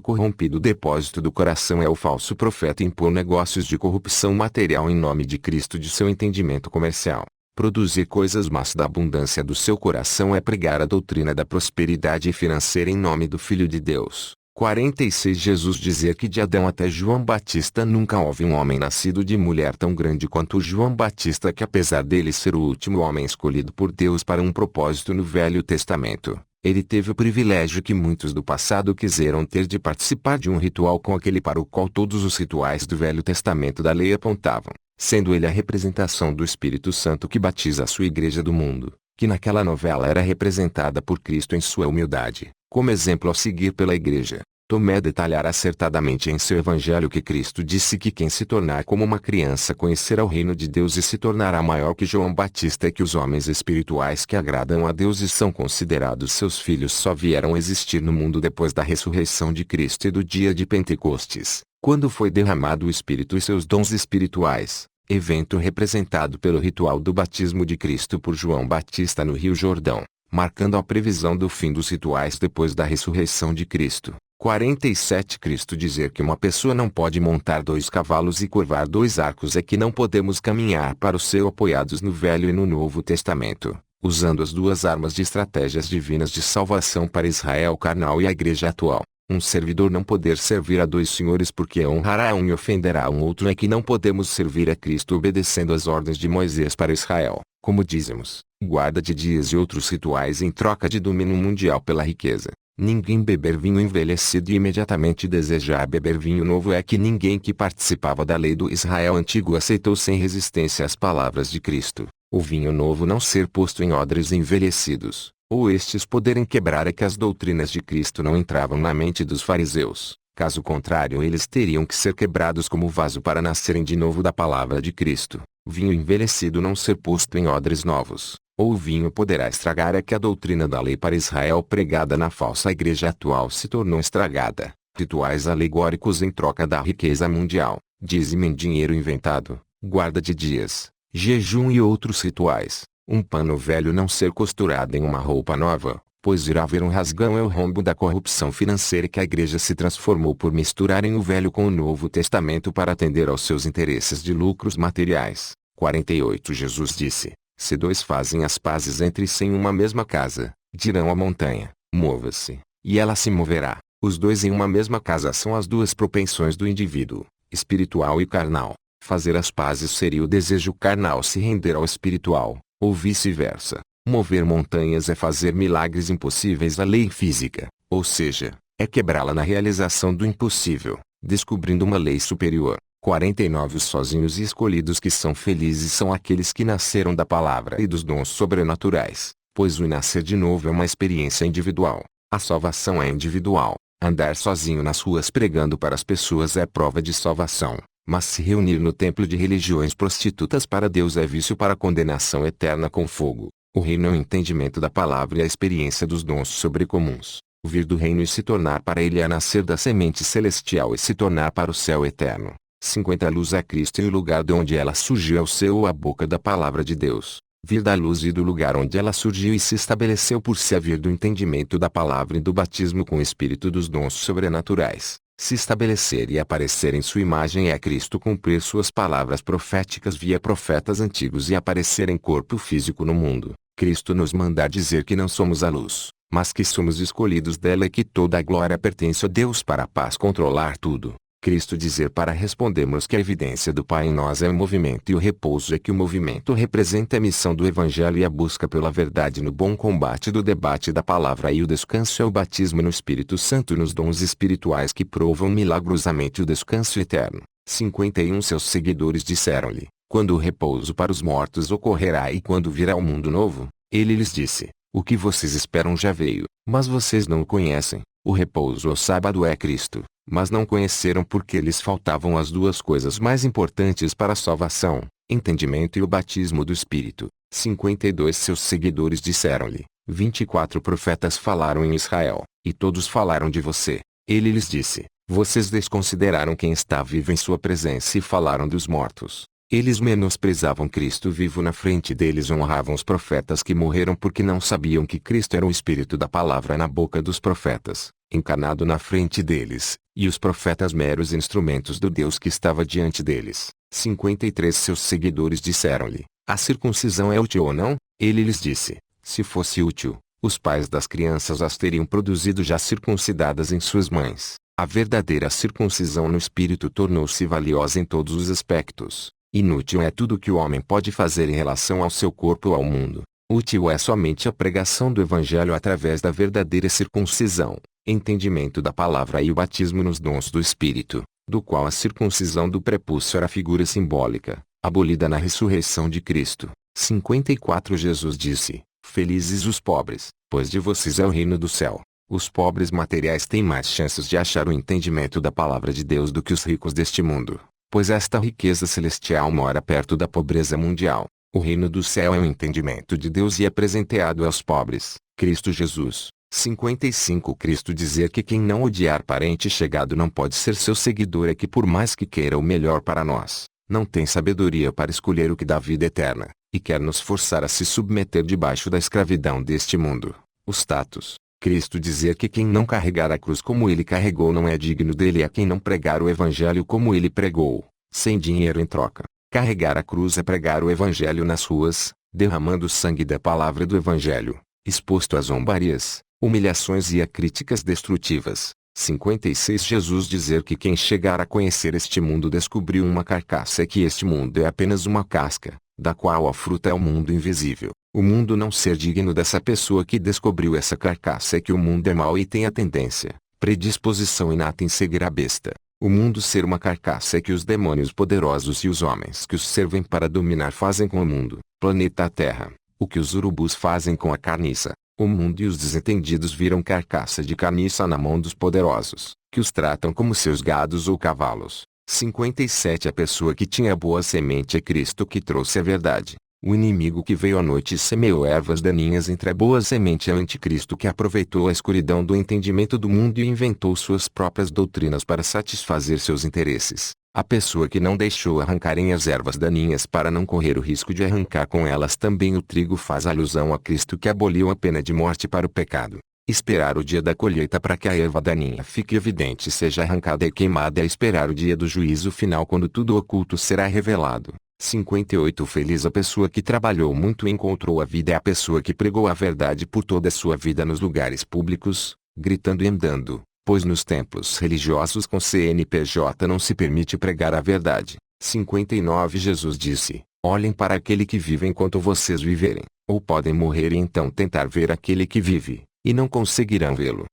corrompido depósito do coração é o falso profeta impor negócios de corrupção material em nome de Cristo de seu entendimento comercial. Produzir coisas más da abundância do seu coração é pregar a doutrina da prosperidade financeira em nome do Filho de Deus. 46 Jesus dizer que de Adão até João Batista nunca houve um homem nascido de mulher tão grande quanto João Batista, que apesar dele ser o último homem escolhido por Deus para um propósito no Velho Testamento, ele teve o privilégio que muitos do passado quiseram ter de participar de um ritual com aquele para o qual todos os rituais do Velho Testamento da lei apontavam, sendo ele a representação do Espírito Santo que batiza a sua igreja do mundo, que naquela novela era representada por Cristo em sua humildade, como exemplo a seguir pela igreja. Tomé detalhará acertadamente em seu evangelho que Cristo disse que quem se tornar como uma criança conhecerá o reino de Deus e se tornará maior que João Batista, e que os homens espirituais que agradam a Deus e são considerados seus filhos só vieram existir no mundo depois da ressurreição de Cristo e do dia de Pentecostes, quando foi derramado o Espírito e seus dons espirituais, evento representado pelo ritual do batismo de Cristo por João Batista no Rio Jordão, marcando a previsão do fim dos rituais depois da ressurreição de Cristo. 47 Cristo dizer que uma pessoa não pode montar 2 cavalos e curvar 2 arcos é que não podemos caminhar para o céu apoiados no Velho e no Novo Testamento, usando as 2 armas de estratégias divinas de salvação para Israel carnal e a igreja atual. Um servidor não poder servir a 2 senhores porque honrará um e ofenderá um outro é que não podemos servir a Cristo obedecendo às ordens de Moisés para Israel, como dízimos, guarda de dias e outros rituais em troca de domínio mundial pela riqueza. Ninguém beber vinho envelhecido e imediatamente desejar beber vinho novo é que ninguém que participava da lei do Israel antigo aceitou sem resistência as palavras de Cristo. O vinho novo não ser posto em odres envelhecidos, ou estes poderem quebrar é que as doutrinas de Cristo não entravam na mente dos fariseus. Caso contrário eles teriam que ser quebrados como vaso para nascerem de novo da palavra de Cristo. Vinho envelhecido não ser posto em odres novos, ou o vinho poderá estragar é que a doutrina da lei para Israel pregada na falsa igreja atual se tornou estragada. Rituais alegóricos em troca da riqueza mundial, dízimo em dinheiro inventado, guarda de dias, jejum e outros rituais. Um pano velho não ser costurado em uma roupa nova, pois irá haver um rasgão é o rombo da corrupção financeira que a igreja se transformou por misturarem o Velho com o Novo Testamento para atender aos seus interesses de lucros materiais. 48 Jesus disse: se 2 fazem as pazes entre si em uma mesma casa, dirão à montanha, mova-se, e ela se moverá. Os 2 em uma mesma casa são as 2 propensões do indivíduo, espiritual e carnal. Fazer as pazes seria o desejo carnal se render ao espiritual, ou vice-versa. Mover montanhas é fazer milagres impossíveis à lei física, ou seja, é quebrá-la na realização do impossível, descobrindo uma lei superior. 49 Os sozinhos e escolhidos que são felizes são aqueles que nasceram da palavra e dos dons sobrenaturais, pois o nascer de novo é uma experiência individual. A salvação é individual. Andar sozinho nas ruas pregando para as pessoas é prova de salvação, mas se reunir no templo de religiões prostitutas para Deus é vício para condenação eterna com fogo. O reino é o entendimento da palavra e a experiência dos dons sobrecomuns. Vir do reino e se tornar para ele é nascer da semente celestial e se tornar para o céu eterno. 50 A luz é Cristo e o lugar de onde ela surgiu é o céu ou a boca da palavra de Deus. Vir da luz e do lugar onde ela surgiu e se estabeleceu por se vir do entendimento da palavra e do batismo com o Espírito dos dons sobrenaturais. Se estabelecer e aparecer em sua imagem é Cristo cumprir suas palavras proféticas via profetas antigos e aparecer em corpo físico no mundo. Cristo nos manda dizer que não somos a luz, mas que somos escolhidos dela e que toda a glória pertence a Deus para a paz controlar tudo. Cristo dizer para respondermos que a evidência do Pai em nós é o movimento e o repouso é que o movimento representa a missão do Evangelho e a busca pela verdade no bom combate do debate da palavra e o descanso é o batismo no Espírito Santo e nos dons espirituais que provam milagrosamente o descanso eterno. 51 Seus seguidores disseram-lhe, quando o repouso para os mortos ocorrerá e quando virá o mundo novo? Ele lhes disse, O que vocês esperam já veio, mas vocês não o conhecem. O repouso ou sábado é Cristo, mas não conheceram porque lhes faltavam as duas coisas mais importantes para a salvação, entendimento e o batismo do Espírito. 52 Seus seguidores disseram-lhe: 24 profetas falaram em Israel, e todos falaram de você. Ele lhes disse: vocês desconsideraram quem está vivo em sua presença e falaram dos mortos. Eles menosprezavam Cristo vivo na frente deles, honravam os profetas que morreram porque não sabiam que Cristo era o Espírito da palavra na boca dos profetas, encarnado na frente deles, e os profetas meros instrumentos do Deus que estava diante deles. 53 Seus seguidores disseram-lhe: a circuncisão é útil ou não? Ele lhes disse: se fosse útil, os pais das crianças as teriam produzido já circuncidadas em suas mães. A verdadeira circuncisão no Espírito tornou-se valiosa em todos os aspectos. Inútil é tudo que o homem pode fazer em relação ao seu corpo ou ao mundo. Útil é somente a pregação do Evangelho através da verdadeira circuncisão, entendimento da palavra e o batismo nos dons do Espírito, do qual a circuncisão do prepúcio era figura simbólica, abolida na ressurreição de Cristo. 54 Jesus disse: felizes os pobres, pois de vocês é o reino do céu. Os pobres materiais têm mais chances de achar o entendimento da palavra de Deus do que os ricos deste mundo, pois esta riqueza celestial mora perto da pobreza mundial. O reino do céu é o entendimento de Deus e é presenteado aos pobres. Cristo Jesus. 55 Cristo dizer que quem não odiar parente chegado não pode ser seu seguidor é que por mais que queira o melhor para nós, não tem sabedoria para escolher o que dá vida eterna, e quer nos forçar a se submeter debaixo da escravidão deste mundo. O status. Cristo dizer que quem não carregar a cruz como ele carregou não é digno dele é quem não pregar o evangelho como ele pregou, sem dinheiro em troca. Carregar a cruz é pregar o evangelho nas ruas, derramando o sangue da palavra do evangelho, exposto a zombarias, humilhações e a críticas destrutivas. 56 Jesus dizer que quem chegar a conhecer este mundo descobriu uma carcaça e que este mundo é apenas uma casca, da qual a fruta é o mundo invisível. O mundo não ser digno dessa pessoa que descobriu essa carcaça é que o mundo é mau e tem a tendência, predisposição inata em seguir a besta. O mundo ser uma carcaça é que os demônios poderosos e os homens que os servem para dominar fazem com o mundo, planeta Terra, o que os urubus fazem com a carniça. O mundo e os desentendidos viram carcaça de carniça na mão dos poderosos, que os tratam como seus gados ou cavalos. 57 A pessoa que tinha boa semente é Cristo que trouxe a verdade. O inimigo que veio à noite e semeou ervas daninhas entre a boa semente é o anticristo que aproveitou a escuridão do entendimento do mundo e inventou suas próprias doutrinas para satisfazer seus interesses. A pessoa que não deixou arrancarem as ervas daninhas para não correr o risco de arrancar com elas também o trigo faz alusão a Cristo que aboliu a pena de morte para o pecado. Esperar o dia da colheita para que a erva daninha fique evidente e seja arrancada e queimada é esperar o dia do juízo final quando tudo oculto será revelado. 58 Feliz a pessoa que trabalhou muito e encontrou a vida é a pessoa que pregou a verdade por toda a sua vida nos lugares públicos, gritando e andando, pois nos templos religiosos com CNPJ não se permite pregar a verdade. 59 Jesus disse: olhem para aquele que vive enquanto vocês viverem, ou podem morrer e então tentar ver aquele que vive, e não conseguirão vê-lo.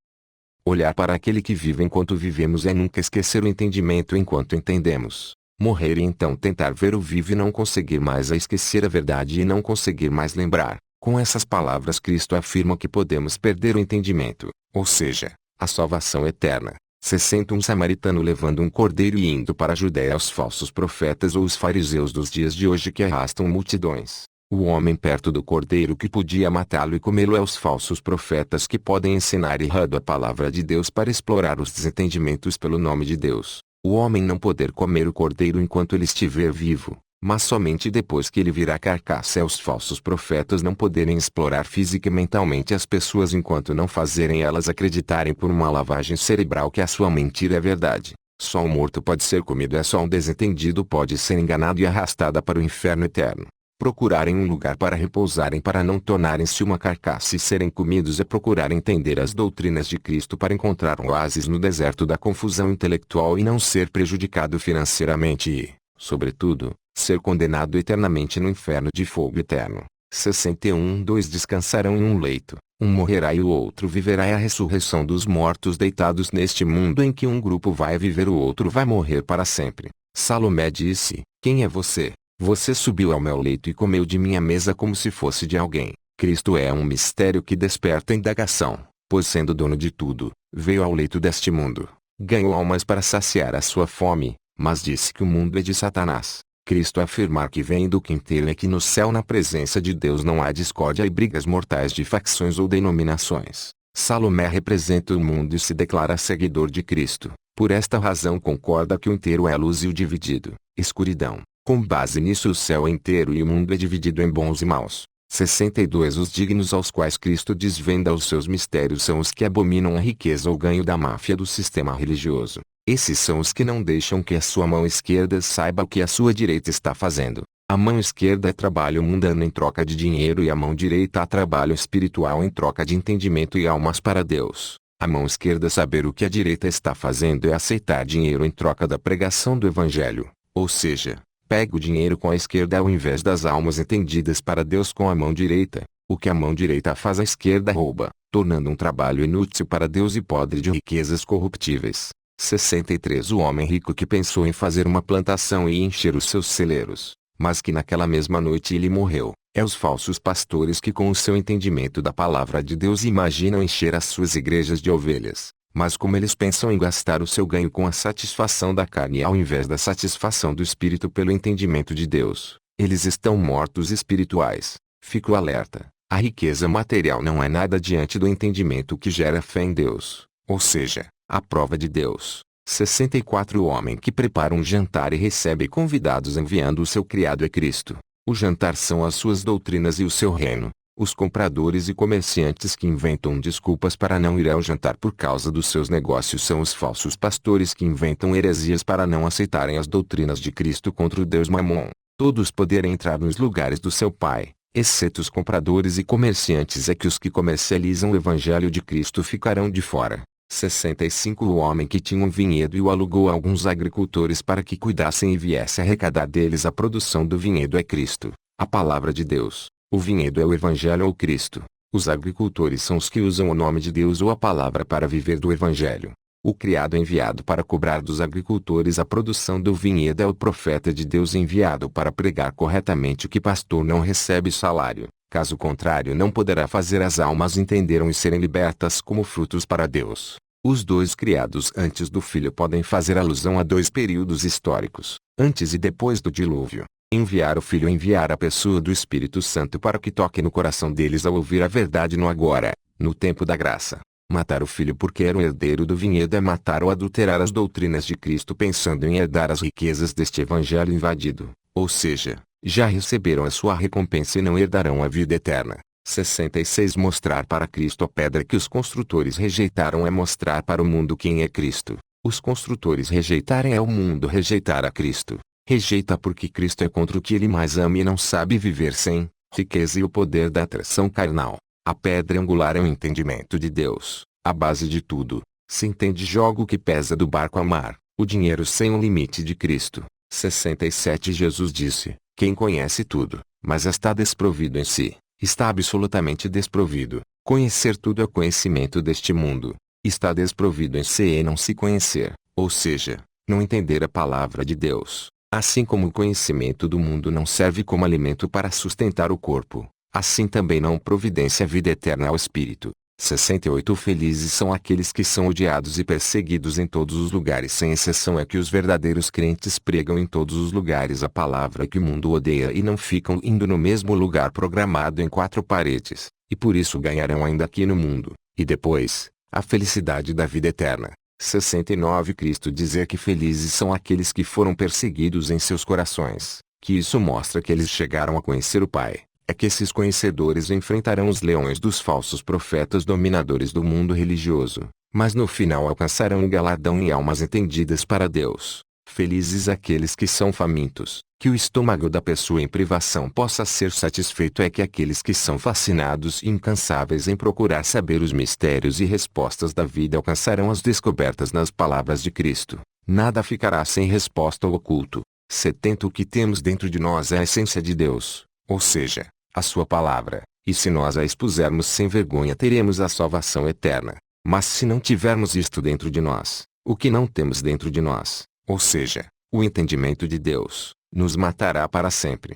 Olhar para aquele que vive enquanto vivemos é nunca esquecer o entendimento enquanto entendemos. Morrer e então tentar ver o vivo e não conseguir mais a esquecer a verdade e não conseguir mais lembrar. Com essas palavras Cristo afirma que podemos perder o entendimento, ou seja, a salvação eterna. 60 Um samaritano levando um cordeiro e indo para a Judéia aos falsos profetas ou os fariseus dos dias de hoje que arrastam multidões. O homem perto do cordeiro que podia matá-lo e comê-lo é os falsos profetas que podem ensinar errado a palavra de Deus para explorar os desentendimentos pelo nome de Deus. O homem não poder comer o cordeiro enquanto ele estiver vivo, mas somente depois que ele virar carcaça é os falsos profetas não poderem explorar física e mentalmente as pessoas enquanto não fazerem elas acreditarem por uma lavagem cerebral que a sua mentira é verdade. Só um morto pode ser comido é só um desentendido pode ser enganado e arrastado para o inferno eterno. Procurarem um lugar para repousarem para não tornarem-se uma carcaça e serem comidos é procurar entender as doutrinas de Cristo para encontrar um oásis no deserto da confusão intelectual e não ser prejudicado financeiramente e, sobretudo, ser condenado eternamente no inferno de fogo eterno. 61 Dois descansarão em um leito, um morrerá e o outro viverá é a ressurreição dos mortos deitados neste mundo em que um grupo vai viver o outro vai morrer para sempre. Salomé disse: quem é você? Você subiu ao meu leito e comeu de minha mesa como se fosse de alguém. Cristo é um mistério que desperta indagação, pois sendo dono de tudo, veio ao leito deste mundo, ganhou almas para saciar a sua fome, mas disse que o mundo é de Satanás. Cristo afirmar que vem do quinteiro é que no céu na presença de Deus não há discórdia e brigas mortais de facções ou denominações. Salomé representa o mundo e se declara seguidor de Cristo. Por esta razão concorda que o inteiro é luz e o dividido, escuridão. Com base nisso o céu é inteiro e o mundo é dividido em bons e maus. 62 Os dignos aos quais Cristo desvenda os seus mistérios são os que abominam a riqueza ou ganho da máfia do sistema religioso. Esses são os que não deixam que a sua mão esquerda saiba o que a sua direita está fazendo. A mão esquerda é trabalho mundano em troca de dinheiro e a mão direita é trabalho espiritual em troca de entendimento e almas para Deus. A mão esquerda saber o que a direita está fazendo é aceitar dinheiro em troca da pregação do Evangelho, ou seja, pega o dinheiro com a esquerda ao invés das almas entendidas para Deus com a mão direita. O que a mão direita faz a esquerda rouba, tornando um trabalho inútil para Deus e podre de riquezas corruptíveis. 63 O homem rico que pensou em fazer uma plantação e encher os seus celeiros, mas que naquela mesma noite ele morreu. É os falsos pastores que com o seu entendimento da palavra de Deus imaginam encher as suas igrejas de ovelhas, mas como eles pensam em gastar o seu ganho com a satisfação da carne ao invés da satisfação do espírito pelo entendimento de Deus, eles estão mortos espirituais. Fico alerta, a riqueza material não é nada diante do entendimento que gera fé em Deus, ou seja, a prova de Deus. 64 O homem que prepara um jantar e recebe convidados enviando o seu criado é Cristo. O jantar são as suas doutrinas e o seu reino. Os compradores e comerciantes que inventam desculpas para não ir ao jantar por causa dos seus negócios são os falsos pastores que inventam heresias para não aceitarem as doutrinas de Cristo contra o Deus Mamon. Todos poderão entrar nos lugares do seu Pai, exceto os compradores e comerciantes é que os que comercializam o Evangelho de Cristo ficarão de fora. 65 O homem que tinha um vinhedo e o alugou a alguns agricultores para que cuidassem e viesse arrecadar deles a produção do vinhedo é Cristo, a palavra de Deus. O vinhedo é o Evangelho ou Cristo. Os agricultores são os que usam o nome de Deus ou a palavra para viver do Evangelho. O criado enviado para cobrar dos agricultores a produção do vinhedo é o profeta de Deus enviado para pregar corretamente que pastor não recebe salário. Caso contrário não poderá fazer as almas entenderam e serem libertas como frutos para Deus. Os dois criados antes do filho podem fazer alusão a dois períodos históricos, antes e depois do dilúvio. Enviar o filho enviar a pessoa do Espírito Santo para que toque no coração deles ao ouvir a verdade no agora, no tempo da graça. Matar o filho porque era o herdeiro do vinhedo é matar ou adulterar as doutrinas de Cristo pensando em herdar as riquezas deste evangelho invadido, ou seja, já receberam a sua recompensa e não herdarão a vida eterna. 66 Mostrar para Cristo a pedra que os construtores rejeitaram é mostrar para o mundo quem é Cristo. Os construtores rejeitarem é o mundo rejeitar a Cristo. Rejeita porque Cristo é contra o que ele mais ama e não sabe viver sem riqueza e o poder da atração carnal. A pedra angular é o entendimento de Deus, a base de tudo. Se entende jogo que pesa do barco ao mar, o dinheiro sem o limite de Cristo. 67 Jesus disse, quem conhece tudo, mas está desprovido em si, está absolutamente desprovido. Conhecer tudo é conhecimento deste mundo. Está desprovido em si e não se conhecer, ou seja, não entender a palavra de Deus. Assim como o conhecimento do mundo não serve como alimento para sustentar o corpo, assim também não providencia a vida eterna ao espírito. 68 Felizes são aqueles que são odiados e perseguidos em todos os lugares sem exceção é que os verdadeiros crentes pregam em todos os lugares a palavra que o mundo odeia e não ficam indo no mesmo lugar programado em quatro paredes, e por isso ganharão ainda aqui no mundo, e depois, a felicidade da vida eterna. 69 Cristo dizer que felizes são aqueles que foram perseguidos em seus corações, que isso mostra que eles chegaram a conhecer o Pai. É que esses conhecedores enfrentarão os leões dos falsos profetas dominadores do mundo religioso, mas no final alcançarão o galardão e almas entendidas para Deus. Felizes aqueles que são famintos, que o estômago da pessoa em privação possa ser satisfeito é que aqueles que são fascinados e incansáveis em procurar saber os mistérios e respostas da vida alcançarão as descobertas nas palavras de Cristo. Nada ficará sem resposta ou oculto. 70 O que temos dentro de nós é a essência de Deus, ou seja, a sua palavra, e se nós a expusermos sem vergonha teremos a salvação eterna. Mas se não tivermos isto dentro de nós, o que não temos dentro de nós, ou seja, o entendimento de Deus, nos matará para sempre.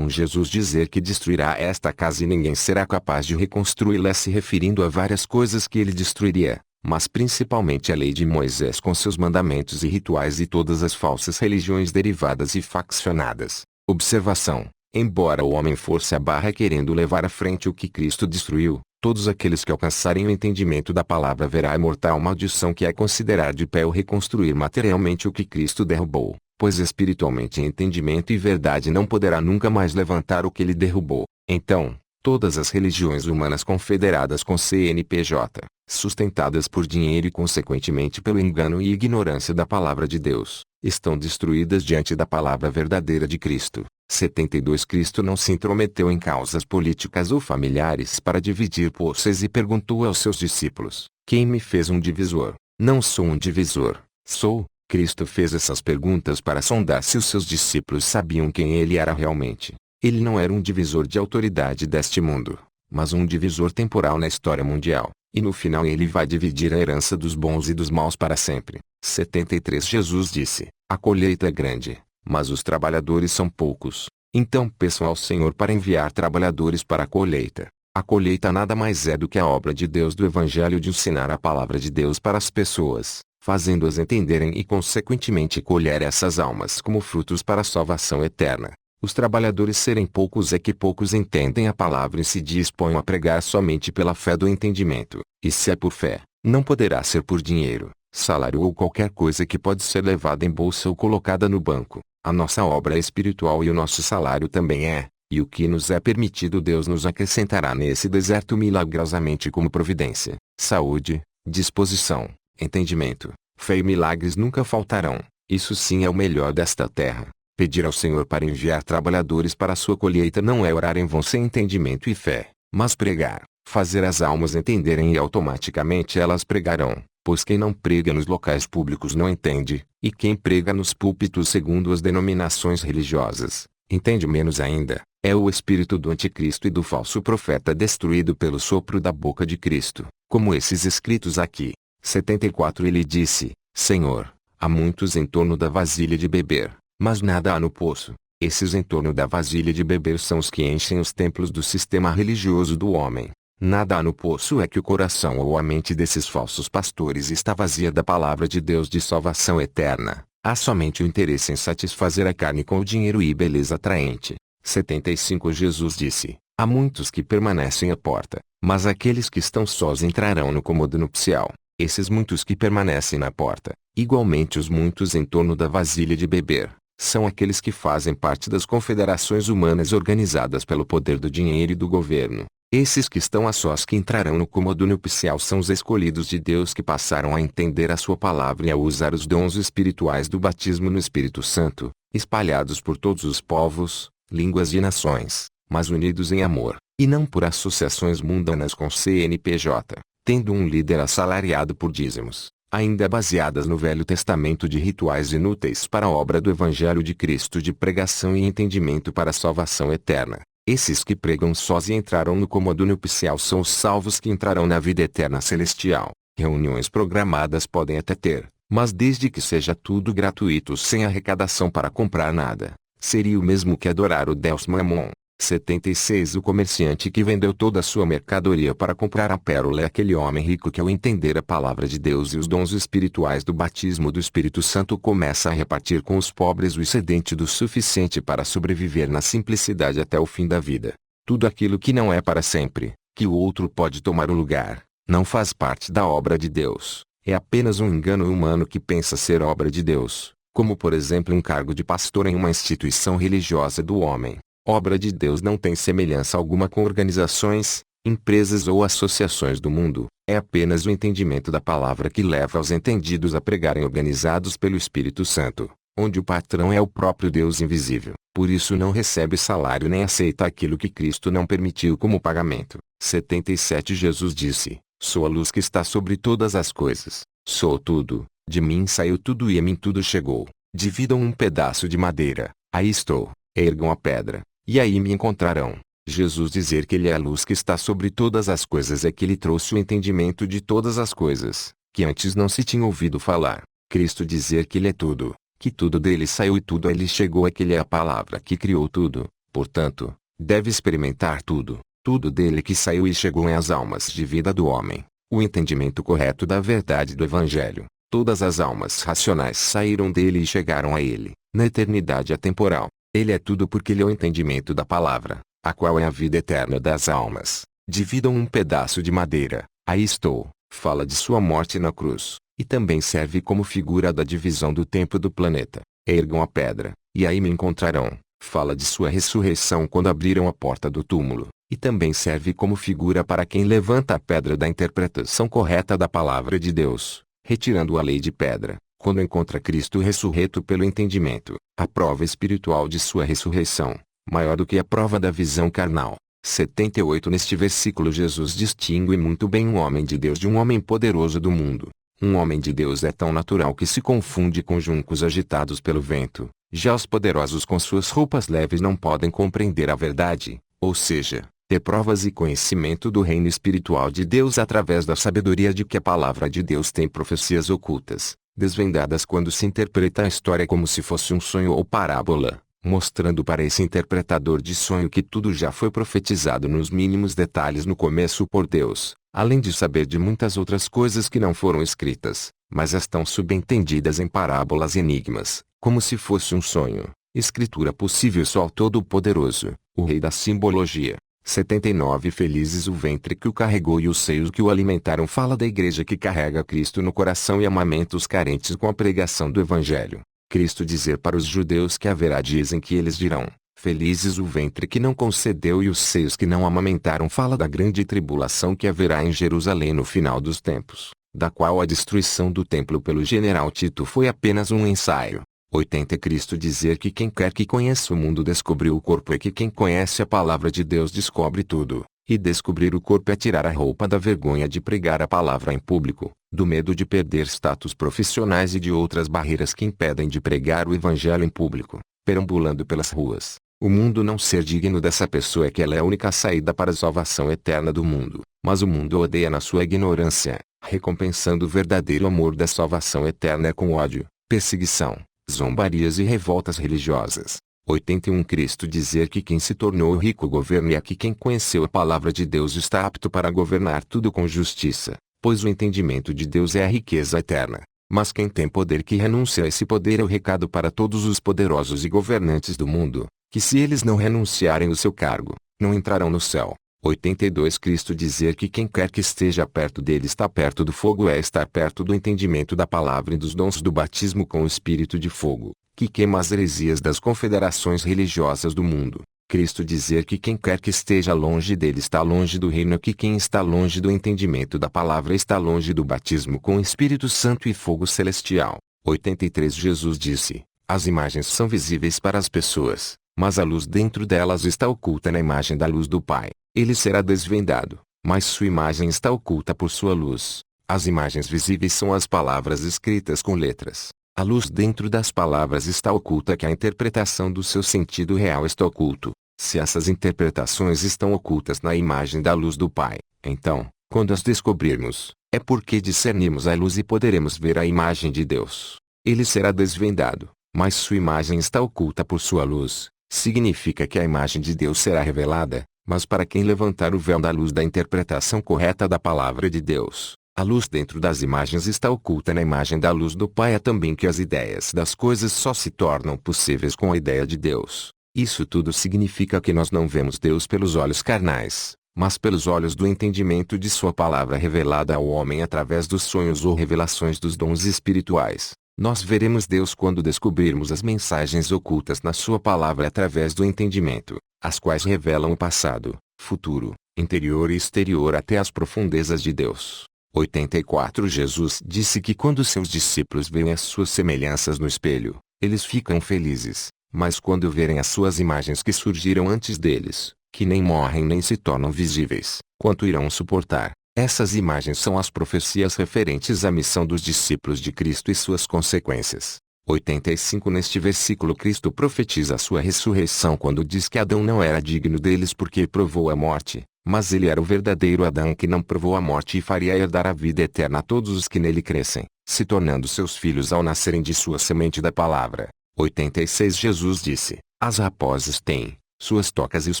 Jesus dizer que destruirá esta casa e ninguém será capaz de reconstruí-la se referindo a várias coisas que ele destruiria, mas principalmente a lei de Moisés com seus mandamentos e rituais e todas as falsas religiões derivadas e faccionadas. Observação: embora o homem force a barra querendo levar à frente o que Cristo destruiu, todos aqueles que alcançarem o entendimento da palavra verá a mortal maldição que é considerar de pé ou reconstruir materialmente o que Cristo derrubou, pois espiritualmente entendimento e verdade não poderá nunca mais levantar o que ele derrubou. Então, todas as religiões humanas confederadas com CNPJ, sustentadas por dinheiro e consequentemente pelo engano e ignorância da palavra de Deus, estão destruídas diante da palavra verdadeira de Cristo. 72 Cristo não se intrometeu em causas políticas ou familiares para dividir poças e perguntou aos seus discípulos: quem me fez um divisor? Não sou um divisor, sou. Cristo fez essas perguntas para sondar se os seus discípulos sabiam quem ele era realmente. Ele não era um divisor de autoridade deste mundo, mas um divisor temporal na história mundial, e no final ele vai dividir a herança dos bons e dos maus para sempre. 73 Jesus disse: a colheita é grande, mas os trabalhadores são poucos. Então peçam ao Senhor para enviar trabalhadores para a colheita. A colheita nada mais é do que a obra de Deus do Evangelho de ensinar a palavra de Deus para as pessoas, fazendo-as entenderem e consequentemente colher essas almas como frutos para a salvação eterna. Os trabalhadores serem poucos é que poucos entendem a palavra e se dispõem a pregar somente pela fé do entendimento, e se é por fé, não poderá ser por dinheiro, salário ou qualquer coisa que pode ser levada em bolsa ou colocada no banco. A nossa obra é espiritual e o nosso salário também é, e o que nos é permitido Deus nos acrescentará nesse deserto milagrosamente como providência, saúde, disposição, entendimento, fé e milagres nunca faltarão. Isso sim é o melhor desta terra. Pedir ao Senhor para enviar trabalhadores para a sua colheita não é orar em vão sem entendimento e fé, mas pregar, fazer as almas entenderem e automaticamente elas pregarão, pois quem não prega nos locais públicos não entende, e quem prega nos púlpitos segundo as denominações religiosas, entende menos ainda. É o espírito do anticristo e do falso profeta destruído pelo sopro da boca de Cristo, como esses escritos aqui. 74 Ele disse: Senhor, há muitos em torno da vasilha de beber, mas nada há no poço. Esses em torno da vasilha de beber são os que enchem os templos do sistema religioso do homem. Nada há no poço é que o coração ou a mente desses falsos pastores está vazia da palavra de Deus de salvação eterna. Há somente o interesse em satisfazer a carne com o dinheiro e beleza atraente. 75 Jesus disse: há muitos que permanecem à porta, mas aqueles que estão sós entrarão no cômodo nupcial. Esses muitos que permanecem na porta, igualmente os muitos em torno da vasilha de beber, são aqueles que fazem parte das confederações humanas organizadas pelo poder do dinheiro e do governo. Esses que estão a sós que entrarão no cômodo nupcial são os escolhidos de Deus que passaram a entender a sua palavra e a usar os dons espirituais do batismo no Espírito Santo, espalhados por todos os povos, línguas e nações, mas unidos em amor, e não por associações mundanas com CNPJ, tendo um líder assalariado por dízimos, ainda baseadas no Velho Testamento de rituais inúteis para a obra do Evangelho de Cristo de pregação e entendimento para a salvação eterna. Esses que pregam sós e entraram no cômodo nupcial são os salvos que entrarão na vida eterna celestial. Reuniões programadas podem até ter, mas desde que seja tudo gratuito sem arrecadação para comprar nada, seria o mesmo que adorar o Deus Mamon. 76 O comerciante que vendeu toda a sua mercadoria para comprar a pérola é aquele homem rico que ao entender a palavra de Deus e os dons espirituais do batismo do Espírito Santo começa a repartir com os pobres o excedente do suficiente para sobreviver na simplicidade até o fim da vida. Tudo aquilo que não é para sempre, que o outro pode tomar o lugar, não faz parte da obra de Deus, é apenas um engano humano que pensa ser obra de Deus, como por exemplo um cargo de pastor em uma instituição religiosa do homem. Obra de Deus não tem semelhança alguma com organizações, empresas ou associações do mundo, é apenas o entendimento da palavra que leva os entendidos a pregarem organizados pelo Espírito Santo, onde o patrão é o próprio Deus invisível, por isso não recebe salário nem aceita aquilo que Cristo não permitiu como pagamento. 77 Jesus disse: sou a luz que está sobre todas as coisas, sou tudo, de mim saiu tudo e a mim tudo chegou. Dividam um pedaço de madeira, aí estou, ergam a pedra, e aí me encontrarão. Jesus dizer que ele é a luz que está sobre todas as coisas é que ele trouxe o entendimento de todas as coisas, que antes não se tinha ouvido falar. Cristo dizer que ele é tudo, que tudo dele saiu e tudo a ele chegou, aquele é a palavra que criou tudo, portanto, deve experimentar tudo. Tudo dele que saiu e chegou em as almas de vida do homem, o entendimento correto da verdade do Evangelho. Todas as almas racionais saíram dele e chegaram a ele, na eternidade atemporal. Ele é tudo porque ele é o entendimento da palavra, a qual é a vida eterna das almas. Dividam um pedaço de madeira, aí estou, fala de sua morte na cruz, e também serve como figura da divisão do tempo do planeta. Ergam a pedra, e aí me encontrarão, fala de sua ressurreição quando abriram a porta do túmulo, e também serve como figura para quem levanta a pedra da interpretação correta da palavra de Deus, retirando a lei de pedra, quando encontra Cristo ressurreto pelo entendimento, a prova espiritual de sua ressurreição, maior do que a prova da visão carnal. 78 Neste versículo Jesus distingue muito bem um homem de Deus de um homem poderoso do mundo. Um homem de Deus é tão natural que se confunde com juncos agitados pelo vento. Já os poderosos com suas roupas leves não podem compreender a verdade, ou seja, ter provas e conhecimento do reino espiritual de Deus através da sabedoria de que a palavra de Deus tem profecias ocultas, desvendadas quando se interpreta a história como se fosse um sonho ou parábola, mostrando para esse interpretador de sonho que tudo já foi profetizado nos mínimos detalhes no começo por Deus, além de saber de muitas outras coisas que não foram escritas, mas estão subentendidas em parábolas e enigmas, como se fosse um sonho, escritura possível só ao Todo-Poderoso, o Rei da Simbologia. 79 Felizes o ventre que o carregou e os seios que o alimentaram. Fala da igreja que carrega Cristo no coração e amamenta os carentes com a pregação do Evangelho. Cristo dizer para os judeus que haverá dias em que eles dirão, felizes o ventre que não concedeu e os seios que não amamentaram. Fala da grande tribulação que haverá em Jerusalém no final dos tempos, da qual a destruição do templo pelo general Tito foi apenas um ensaio. 80 Cristo dizer que quem quer que conheça o mundo descobriu o corpo e que quem conhece a palavra de Deus descobre tudo. E descobrir o corpo é tirar a roupa da vergonha de pregar a palavra em público, do medo de perder status profissionais e de outras barreiras que impedem de pregar o evangelho em público, perambulando pelas ruas. O mundo não ser digno dessa pessoa é que ela é a única saída para a salvação eterna do mundo, mas o mundo odeia na sua ignorância, recompensando o verdadeiro amor da salvação eterna com ódio, perseguição, zombarias e revoltas religiosas. 81 Cristo dizer que quem se tornou rico governa e aqui quem conheceu a palavra de Deus está apto para governar tudo com justiça, pois o entendimento de Deus é a riqueza eterna. Mas quem tem poder que renuncia a esse poder é o recado para todos os poderosos e governantes do mundo, que se eles não renunciarem o seu cargo, não entrarão no céu. 82 Cristo dizer que quem quer que esteja perto dele está perto do fogo é estar perto do entendimento da palavra e dos dons do batismo com o espírito de fogo, que queima as heresias das confederações religiosas do mundo. Cristo dizer que quem quer que esteja longe dele está longe do reino, que quem está longe do entendimento da palavra está longe do batismo com o Espírito Santo e fogo celestial. 83 Jesus disse, as imagens são visíveis para as pessoas, mas a luz dentro delas está oculta na imagem da luz do Pai. Ele será desvendado, mas sua imagem está oculta por sua luz. As imagens visíveis são as palavras escritas com letras. A luz dentro das palavras está oculta, que a interpretação do seu sentido real está oculto. Se essas interpretações estão ocultas na imagem da luz do Pai, então, quando as descobrirmos, é porque discernimos a luz e poderemos ver a imagem de Deus. Ele será desvendado, mas sua imagem está oculta por sua luz. Significa que a imagem de Deus será revelada, mas para quem levantar o véu da luz da interpretação correta da palavra de Deus. A luz dentro das imagens está oculta na imagem da luz do Pai. É também que as ideias das coisas só se tornam possíveis com a ideia de Deus. Isso tudo significa que nós não vemos Deus pelos olhos carnais, mas pelos olhos do entendimento de sua palavra revelada ao homem através dos sonhos ou revelações dos dons espirituais. Nós veremos Deus quando descobrirmos as mensagens ocultas na sua palavra através do entendimento, as quais revelam o passado, futuro, interior e exterior até as profundezas de Deus. 84 Jesus disse que quando seus discípulos veem as suas semelhanças no espelho, eles ficam felizes, mas quando verem as suas imagens que surgiram antes deles, que nem morrem nem se tornam visíveis, quanto irão suportar? Essas imagens são as profecias referentes à missão dos discípulos de Cristo e suas consequências. 85 Neste versículo Cristo profetiza a sua ressurreição quando diz que Adão não era digno deles porque provou a morte, mas ele era o verdadeiro Adão que não provou a morte e faria herdar a vida eterna a todos os que nele crescem. se tornando seus filhos ao nascerem de sua semente da palavra. 86 Jesus disse, as raposas têm suas tocas e os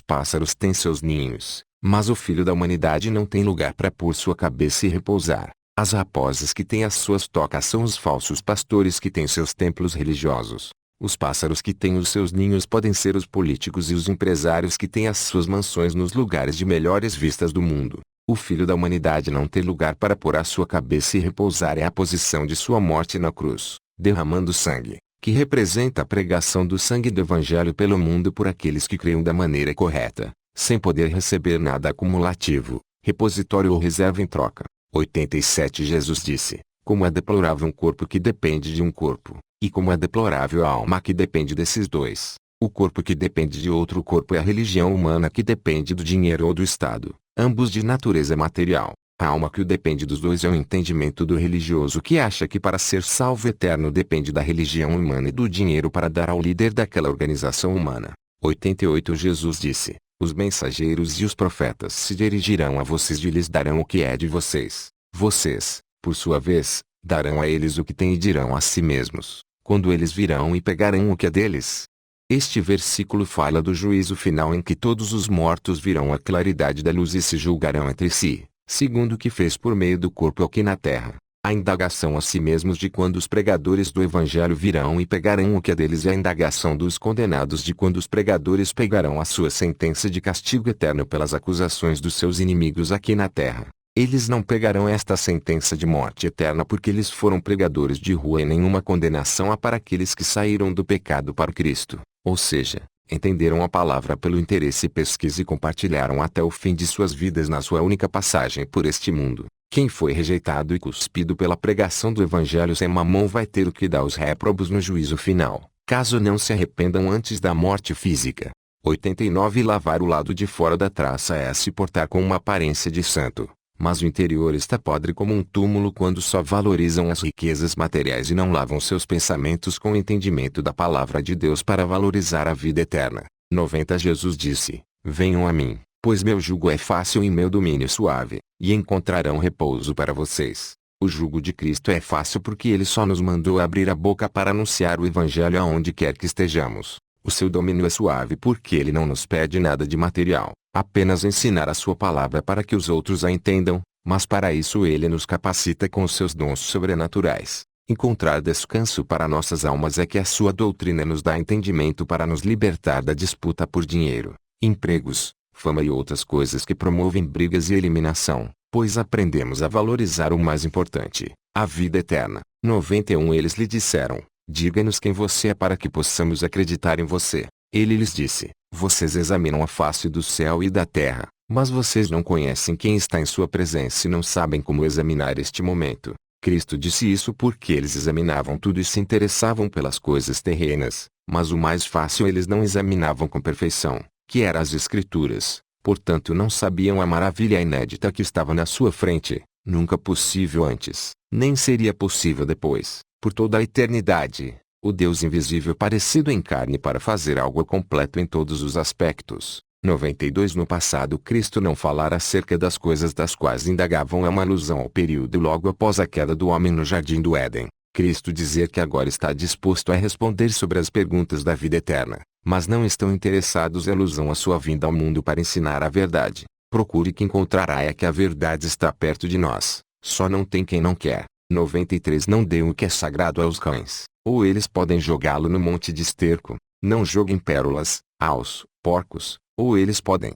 pássaros têm seus ninhos, mas o Filho da Humanidade não tem lugar para pôr sua cabeça e repousar. As raposas que têm as suas tocas são os falsos pastores que têm seus templos religiosos. Os pássaros que têm os seus ninhos podem ser os políticos e os empresários que têm as suas mansões nos lugares de melhores vistas do mundo. O Filho da Humanidade não tem lugar para pôr a sua cabeça e repousar é a posição de sua morte na cruz, derramando sangue, que representa a pregação do sangue do Evangelho pelo mundo por aqueles que creem da maneira correta, sem poder receber nada acumulativo, repositório ou reserva em troca. 87 Jesus disse, como é deplorável um corpo que depende de um corpo, e como é deplorável a alma que depende desses dois. O corpo que depende de outro corpo é a religião humana que depende do dinheiro ou do Estado, ambos de natureza material. A alma que o depende dos dois é o entendimento do religioso que acha que para ser salvo eterno depende da religião humana e do dinheiro para dar ao líder daquela organização humana. 88 Jesus disse, os mensageiros e os profetas se dirigirão a vocês e lhes darão o que é de vocês. Vocês, por sua vez, darão a eles o que têm e dirão a si mesmos, quando eles virão e pegarão o que é deles. Este versículo fala do juízo final em que todos os mortos virão à claridade da luz e se julgarão entre si, segundo o que fez por meio do corpo aqui na terra. A indagação a si mesmos de quando os pregadores do Evangelho virão e pegarão o que é deles e a indagação dos condenados de quando os pregadores pegarão a sua sentença de castigo eterno pelas acusações dos seus inimigos aqui na terra. Eles não pegarão esta sentença de morte eterna porque eles foram pregadores de rua e nenhuma condenação há para aqueles que saíram do pecado para Cristo, ou seja, entenderam a palavra pelo interesse e pesquisa e compartilharam até o fim de suas vidas na sua única passagem por este mundo. Quem foi rejeitado e cuspido pela pregação do Evangelho sem mamão vai ter o que dar aos réprobos no juízo final, caso não se arrependam antes da morte física. 89 Lavar o lado de fora da traça é se portar com uma aparência de santo, mas o interior está podre como um túmulo quando só valorizam as riquezas materiais e não lavam seus pensamentos com o entendimento da palavra de Deus para valorizar a vida eterna. 90 Jesus disse, venham a mim, pois meu jugo é fácil e meu domínio suave, e encontrarão repouso para vocês. O jugo de Cristo é fácil porque ele só nos mandou abrir a boca para anunciar o Evangelho aonde quer que estejamos. O seu domínio é suave porque ele não nos pede nada de material, apenas ensinar a sua palavra para que os outros a entendam, mas para isso ele nos capacita com os seus dons sobrenaturais. Encontrar descanso para nossas almas é que a sua doutrina nos dá entendimento para nos libertar da disputa por dinheiro, empregos, fama e outras coisas que promovem brigas e eliminação, pois aprendemos a valorizar o mais importante, a vida eterna. 91 Eles lhe disseram, diga-nos quem você é para que possamos acreditar em você. Ele lhes disse, vocês examinam a face do céu e da terra, mas vocês não conhecem quem está em sua presença e não sabem como examinar este momento. Cristo disse isso porque eles examinavam tudo e se interessavam pelas coisas terrenas, mas o mais fácil eles não examinavam com perfeição, que eram as Escrituras, portanto não sabiam a maravilha inédita que estava na sua frente, nunca possível antes, nem seria possível depois, por toda a eternidade, o Deus invisível parecido em carne para fazer algo completo em todos os aspectos. 92 No passado Cristo não falara acerca das coisas das quais indagavam é uma alusão ao período logo após a queda do homem no jardim do Éden. Cristo dizer que agora está disposto a responder sobre as perguntas da vida eterna, mas não estão interessados em alusão à sua vinda ao mundo para ensinar a verdade. Procure que encontrará é que a verdade está perto de nós, só não tem quem não quer. 93 Não dê o que é sagrado aos cães, ou eles podem jogá-lo no monte de esterco. Não joguem pérolas aos porcos, ou eles podem,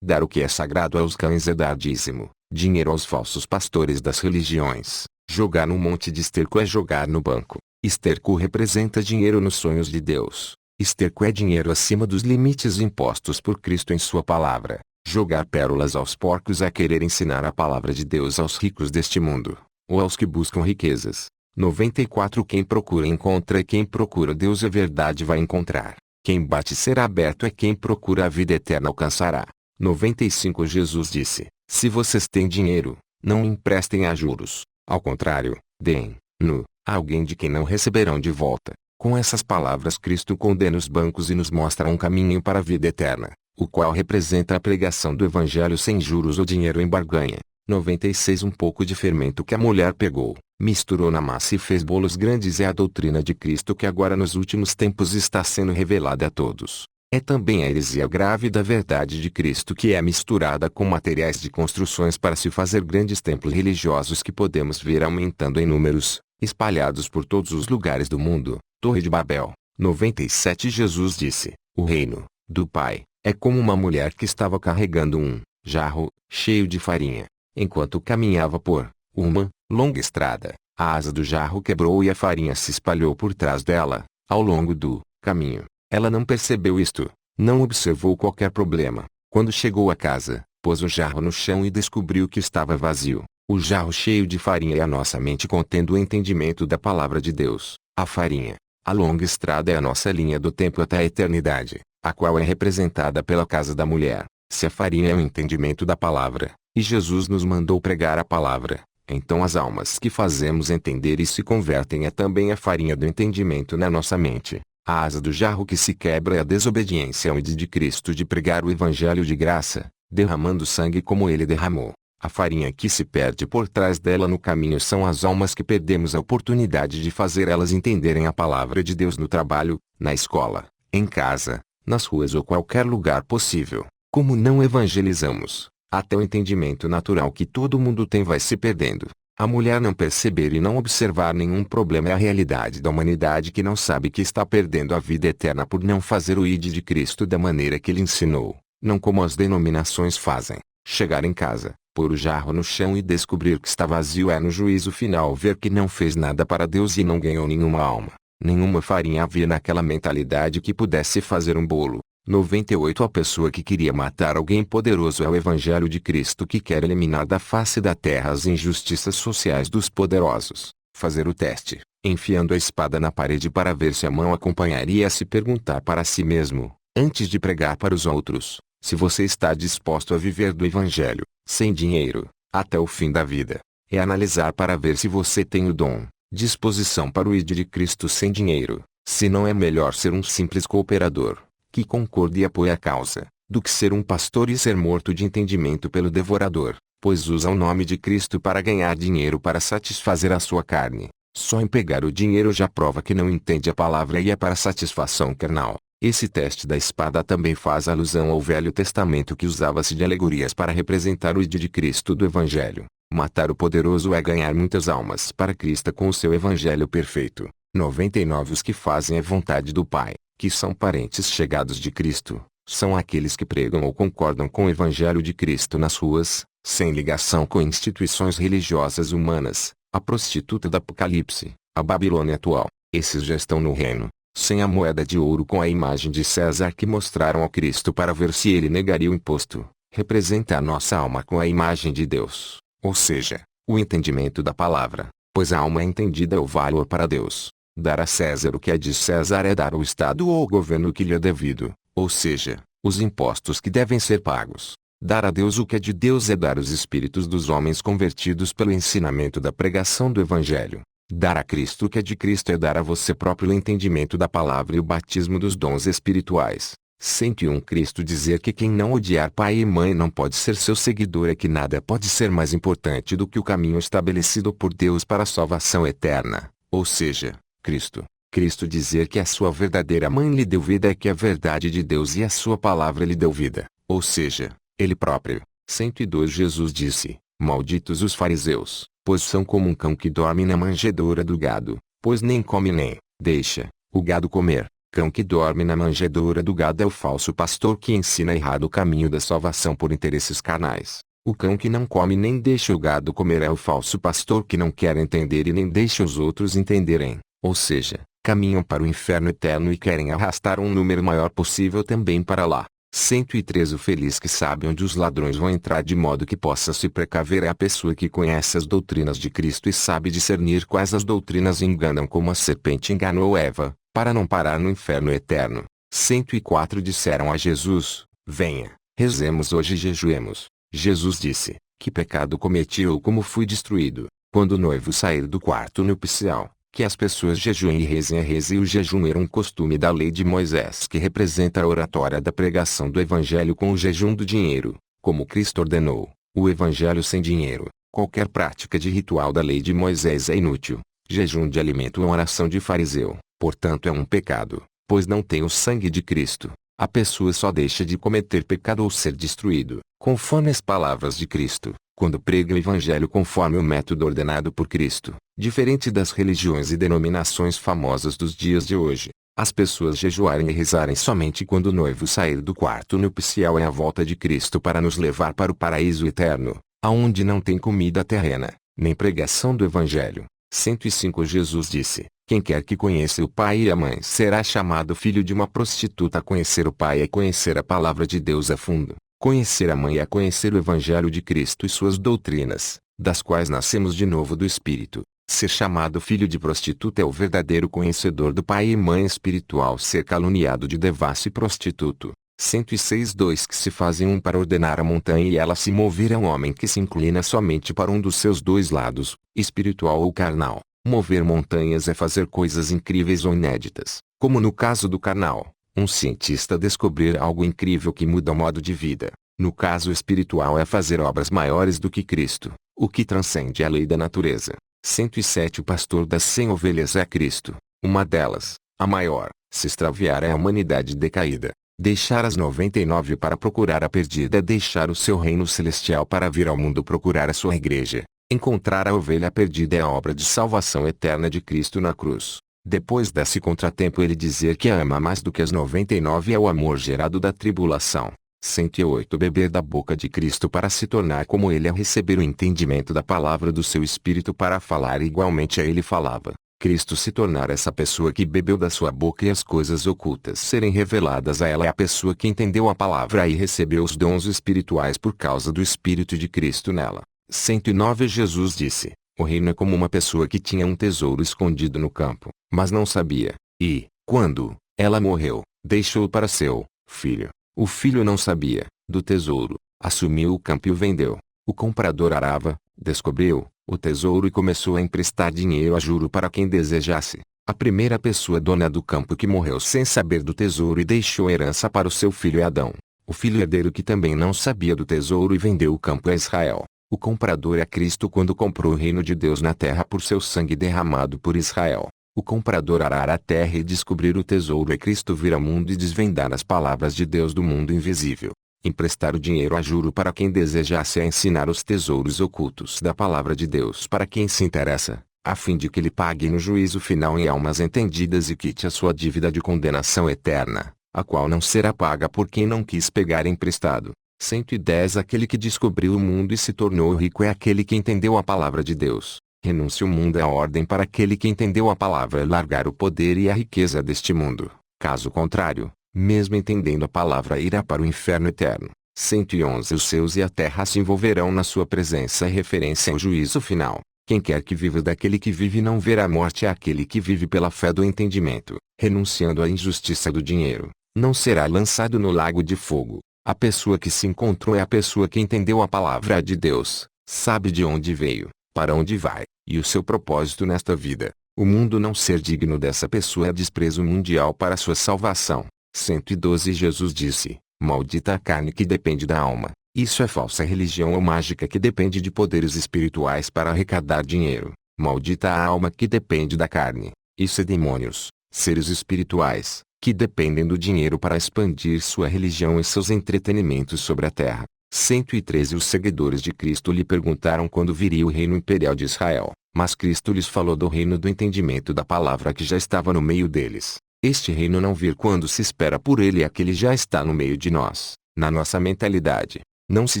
dar o que é sagrado aos cães é dar dízimo, dinheiro aos falsos pastores das religiões. Jogar no monte de esterco é jogar no banco. Esterco representa dinheiro nos sonhos de Deus. Esterco é dinheiro acima dos limites impostos por Cristo em sua palavra. Jogar pérolas aos porcos é querer ensinar a palavra de Deus aos ricos deste mundo, ou aos que buscam riquezas. 94 Quem procura encontra e quem procura Deus e verdade vai encontrar. Quem bate será aberto é quem procura a vida eterna alcançará. 95 Jesus disse, se vocês têm dinheiro, não emprestem a juros. Ao contrário, deem-no a alguém de quem não receberão de volta. Com essas palavras Cristo condena os bancos e nos mostra um caminho para a vida eterna, o qual representa a pregação do Evangelho sem juros ou dinheiro em barganha. 96 Um pouco de fermento que a mulher pegou, misturou na massa e fez bolos grandes é a doutrina de Cristo que agora nos últimos tempos está sendo revelada a todos. É também a heresia grave da verdade de Cristo que é misturada com materiais de construções para se fazer grandes templos religiosos que podemos ver aumentando em números, espalhados por todos os lugares do mundo. Torre de Babel. 97 Jesus disse, o reino do Pai é como uma mulher que estava carregando um jarro cheio de farinha. Enquanto caminhava por uma longa estrada, a asa do jarro quebrou e a farinha se espalhou por trás dela. Ao longo do caminho, ela não percebeu isto, não observou qualquer problema. Quando chegou a casa, pôs o jarro no chão e descobriu que estava vazio. O jarro cheio de farinha é a nossa mente contendo o entendimento da palavra de Deus. A farinha, a longa estrada é a nossa linha do tempo até a eternidade, a qual é representada pela casa da mulher. Se a farinha é o entendimento da palavra, e Jesus nos mandou pregar a palavra, então as almas que fazemos entender e se convertem é também a farinha do entendimento na nossa mente. A asa do jarro que se quebra é a desobediência ao ID de Cristo de pregar o evangelho de graça, derramando sangue como ele derramou. A farinha que se perde por trás dela no caminho são as almas que perdemos a oportunidade de fazer elas entenderem a palavra de Deus no trabalho, na escola, em casa, nas ruas ou qualquer lugar possível. Como não evangelizamos, até o entendimento natural que todo mundo tem vai se perdendo. A mulher não perceber e não observar nenhum problema é a realidade da humanidade que não sabe que está perdendo a vida eterna por não fazer o ID de Cristo da maneira que ele ensinou, não como as denominações fazem. Chegar em casa, pôr o jarro no chão e descobrir que está vazio é no juízo final ver que não fez nada para Deus e não ganhou nenhuma alma. Nenhuma farinha havia naquela mentalidade que pudesse fazer um bolo. 98 A pessoa que queria matar alguém poderoso é o Evangelho de Cristo que quer eliminar da face da terra as injustiças sociais dos poderosos. Fazer o teste, enfiando a espada na parede para ver se a mão acompanharia a se perguntar para si mesmo, antes de pregar para os outros, se você está disposto a viver do Evangelho, sem dinheiro, até o fim da vida. É analisar para ver se você tem o dom, disposição para o ID de Cristo sem dinheiro, se não é melhor ser um simples cooperador que concorde e apoie a causa, do que ser um pastor e ser morto de entendimento pelo devorador, pois usa o nome de Cristo para ganhar dinheiro para satisfazer a sua carne. Só em pegar o dinheiro já prova que não entende a palavra e é para satisfação carnal. Esse teste da espada também faz alusão ao Velho Testamento que usava-se de alegorias para representar o ID de Cristo do Evangelho. Matar o poderoso é ganhar muitas almas para Cristo com o seu Evangelho perfeito. 99 Os que fazem a vontade do Pai, que são parentes chegados de Cristo, são aqueles que pregam ou concordam com o Evangelho de Cristo nas ruas, sem ligação com instituições religiosas humanas, a prostituta do Apocalipse, a Babilônia atual. Esses já estão no reino, sem a moeda de ouro com a imagem de César que mostraram ao Cristo para ver se ele negaria o imposto. Representa a nossa alma com a imagem de Deus, ou seja, o entendimento da palavra, pois a alma é entendida o valor para Deus. Dar a César o que é de César é dar ao Estado ou ao governo o que lhe é devido, ou seja, os impostos que devem ser pagos. Dar a Deus o que é de Deus é dar os espíritos dos homens convertidos pelo ensinamento da pregação do Evangelho. Dar a Cristo o que é de Cristo é dar a você próprio o entendimento da palavra e o batismo dos dons espirituais. 101 Cristo dizer que quem não odiar pai e mãe não pode ser seu seguidor é que nada pode ser mais importante do que o caminho estabelecido por Deus para a salvação eterna, ou seja, Cristo. Cristo dizer que a sua verdadeira mãe lhe deu vida é que a verdade de Deus e a sua palavra lhe deu vida, ou seja, ele próprio. 102 Jesus disse, malditos os fariseus, pois são como um cão que dorme na manjedoura do gado, pois nem come nem deixa o gado comer. Cão que dorme na manjedoura do gado é o falso pastor que ensina errado o caminho da salvação por interesses carnais. O cão que não come nem deixa o gado comer é o falso pastor que não quer entender e nem deixa os outros entenderem. Ou seja, caminham para o inferno eterno e querem arrastar um número maior possível também para lá. 103 O feliz que sabe onde os ladrões vão entrar de modo que possa se precaver é a pessoa que conhece as doutrinas de Cristo e sabe discernir quais as doutrinas enganam como a serpente enganou Eva, para não parar no inferno eterno. 104 Disseram a Jesus, venha, rezemos hoje e jejuemos. Jesus disse, que pecado cometi ou como fui destruído, quando o noivo sair do quarto nupcial. Que as pessoas jejuem e rezem. A reza e o jejum era um costume da lei de Moisés que representa a oratória da pregação do Evangelho com o jejum do dinheiro, como Cristo ordenou. O evangelho sem dinheiro. Qualquer prática de ritual da lei de Moisés é inútil. Jejum de alimento ou oração de fariseu, portanto é um pecado, pois não tem o sangue de Cristo. A pessoa só deixa de cometer pecado ou ser destruído, conforme as palavras de Cristo, quando prega o evangelho conforme o método ordenado por Cristo. Diferente das religiões e denominações famosas dos dias de hoje, as pessoas jejuarem e rezarem somente quando o noivo sair do quarto nupcial é a volta de Cristo para nos levar para o paraíso eterno, aonde não tem comida terrena, nem pregação do evangelho. 105 Jesus disse: quem quer que conheça o pai e a mãe será chamado filho de uma prostituta. Conhecer o pai é conhecer a palavra de Deus a fundo. Conhecer a mãe é conhecer o evangelho de Cristo e suas doutrinas, das quais nascemos de novo do Espírito. Ser chamado filho de prostituta é o verdadeiro conhecedor do pai e mãe espiritual. Ser caluniado de devasso e prostituto. 106:2 Que se fazem um para ordenar a montanha e ela se mover. É um homem que se inclina somente para um dos seus dois lados, espiritual ou carnal. Mover montanhas é fazer coisas incríveis ou inéditas, como no caso do carnal, um cientista descobrir algo incrível que muda o modo de vida. No caso espiritual é fazer obras maiores do que Cristo, o que transcende a lei da natureza. 107 O pastor das 100 ovelhas é Cristo. Uma delas, a maior, se extraviar é a humanidade decaída. Deixar as 99 para procurar a perdida é deixar o seu reino celestial para vir ao mundo procurar a sua igreja. Encontrar a ovelha perdida é a obra de salvação eterna de Cristo na cruz. Depois desse contratempo ele dizer que a ama mais do que as 99 é o amor gerado da tribulação. 108 Beber da boca de Cristo para se tornar como ele é receber o entendimento da palavra do seu Espírito para falar igualmente a ele falava. Cristo se tornar essa pessoa que bebeu da sua boca e as coisas ocultas serem reveladas a ela é a pessoa que entendeu a palavra e recebeu os dons espirituais por causa do Espírito de Cristo nela. 109 Jesus disse: o reino é como uma pessoa que tinha um tesouro escondido no campo, mas não sabia, e, quando ela morreu, deixou para seu filho. O filho não sabia do tesouro, assumiu o campo e o vendeu. O comprador arava, descobriu o tesouro e começou a emprestar dinheiro a juro para quem desejasse. A primeira pessoa dona do campo que morreu sem saber do tesouro e deixou herança para o seu filho é Adão. O filho herdeiro que também não sabia do tesouro e vendeu o campo é Israel. O comprador é Cristo quando comprou o reino de Deus na terra por seu sangue derramado por Israel. O comprador arar a terra e descobrir o tesouro é Cristo vir ao mundo e desvendar as palavras de Deus do mundo invisível. Emprestar o dinheiro a juro para quem desejasse é ensinar os tesouros ocultos da palavra de Deus para quem se interessa, a fim de que ele pague no juízo final em almas entendidas e quite a sua dívida de condenação eterna, a qual não será paga por quem não quis pegar emprestado. 110 Aquele que descobriu o mundo e se tornou rico é aquele que entendeu a palavra de Deus. Renúncia o mundo é a ordem para aquele que entendeu a palavra é largar o poder e a riqueza deste mundo. Caso contrário, mesmo entendendo a palavra irá para o inferno eterno. 111 Os céus e a terra se envolverão na sua presença é referência ao juízo final. Quem quer que viva daquele que vive não verá a morte é aquele que vive pela fé do entendimento, renunciando à injustiça do dinheiro, não será lançado no lago de fogo. A pessoa que se encontrou é a pessoa que entendeu a palavra de Deus, sabe de onde veio, para onde vai, e o seu propósito nesta vida. O mundo não ser digno dessa pessoa é desprezo mundial para sua salvação. 112 Jesus disse: maldita a carne que depende da alma. Isso é falsa religião ou mágica que depende de poderes espirituais para arrecadar dinheiro. Maldita a alma que depende da carne. Isso é demônios, seres espirituais, que dependem do dinheiro para expandir sua religião e seus entretenimentos sobre a terra. 113 Os seguidores de Cristo lhe perguntaram quando viria o reino imperial de Israel, mas Cristo lhes falou do reino do entendimento da palavra que já estava no meio deles. Este reino não vir quando se espera por ele é que ele já está no meio de nós, na nossa mentalidade. Não se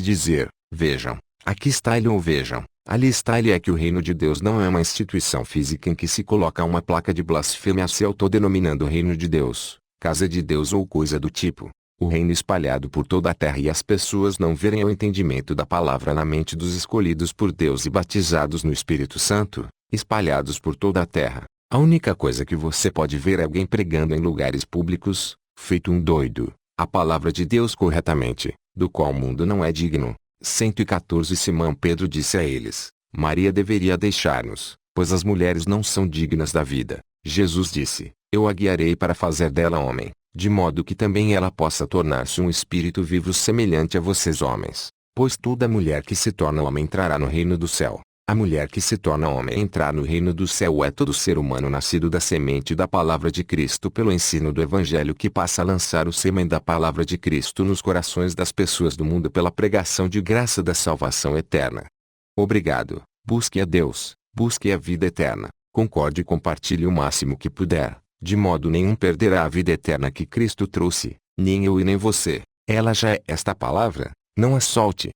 dizer, vejam, aqui está ele ou vejam, ali está ele é que o reino de Deus não é uma instituição física em que se coloca uma placa de blasfêmia se autodenominando reino de Deus, casa de Deus ou coisa do tipo. O reino espalhado por toda a terra e as pessoas não verem o entendimento da palavra na mente dos escolhidos por Deus e batizados no Espírito Santo, espalhados por toda a terra. A única coisa que você pode ver é alguém pregando em lugares públicos, feito um doido, a palavra de Deus corretamente, do qual o mundo não é digno. 114 Simão Pedro disse a eles: Maria deveria deixar-nos, pois as mulheres não são dignas da vida. Jesus disse: eu a guiarei para fazer dela homem, de modo que também ela possa tornar-se um espírito vivo semelhante a vocês homens. Pois toda mulher que se torna homem entrará no reino do céu. A mulher que se torna homem entrar no reino do céu é todo ser humano nascido da semente da palavra de Cristo pelo ensino do Evangelho que passa a lançar o sêmen da palavra de Cristo nos corações das pessoas do mundo pela pregação de graça da salvação eterna. Obrigado. Busque a Deus, busque a vida eterna, concorde e compartilhe o máximo que puder, de modo nenhum perderá a vida eterna que Cristo trouxe, nem eu e nem você. Ela já é esta palavra, não a solte.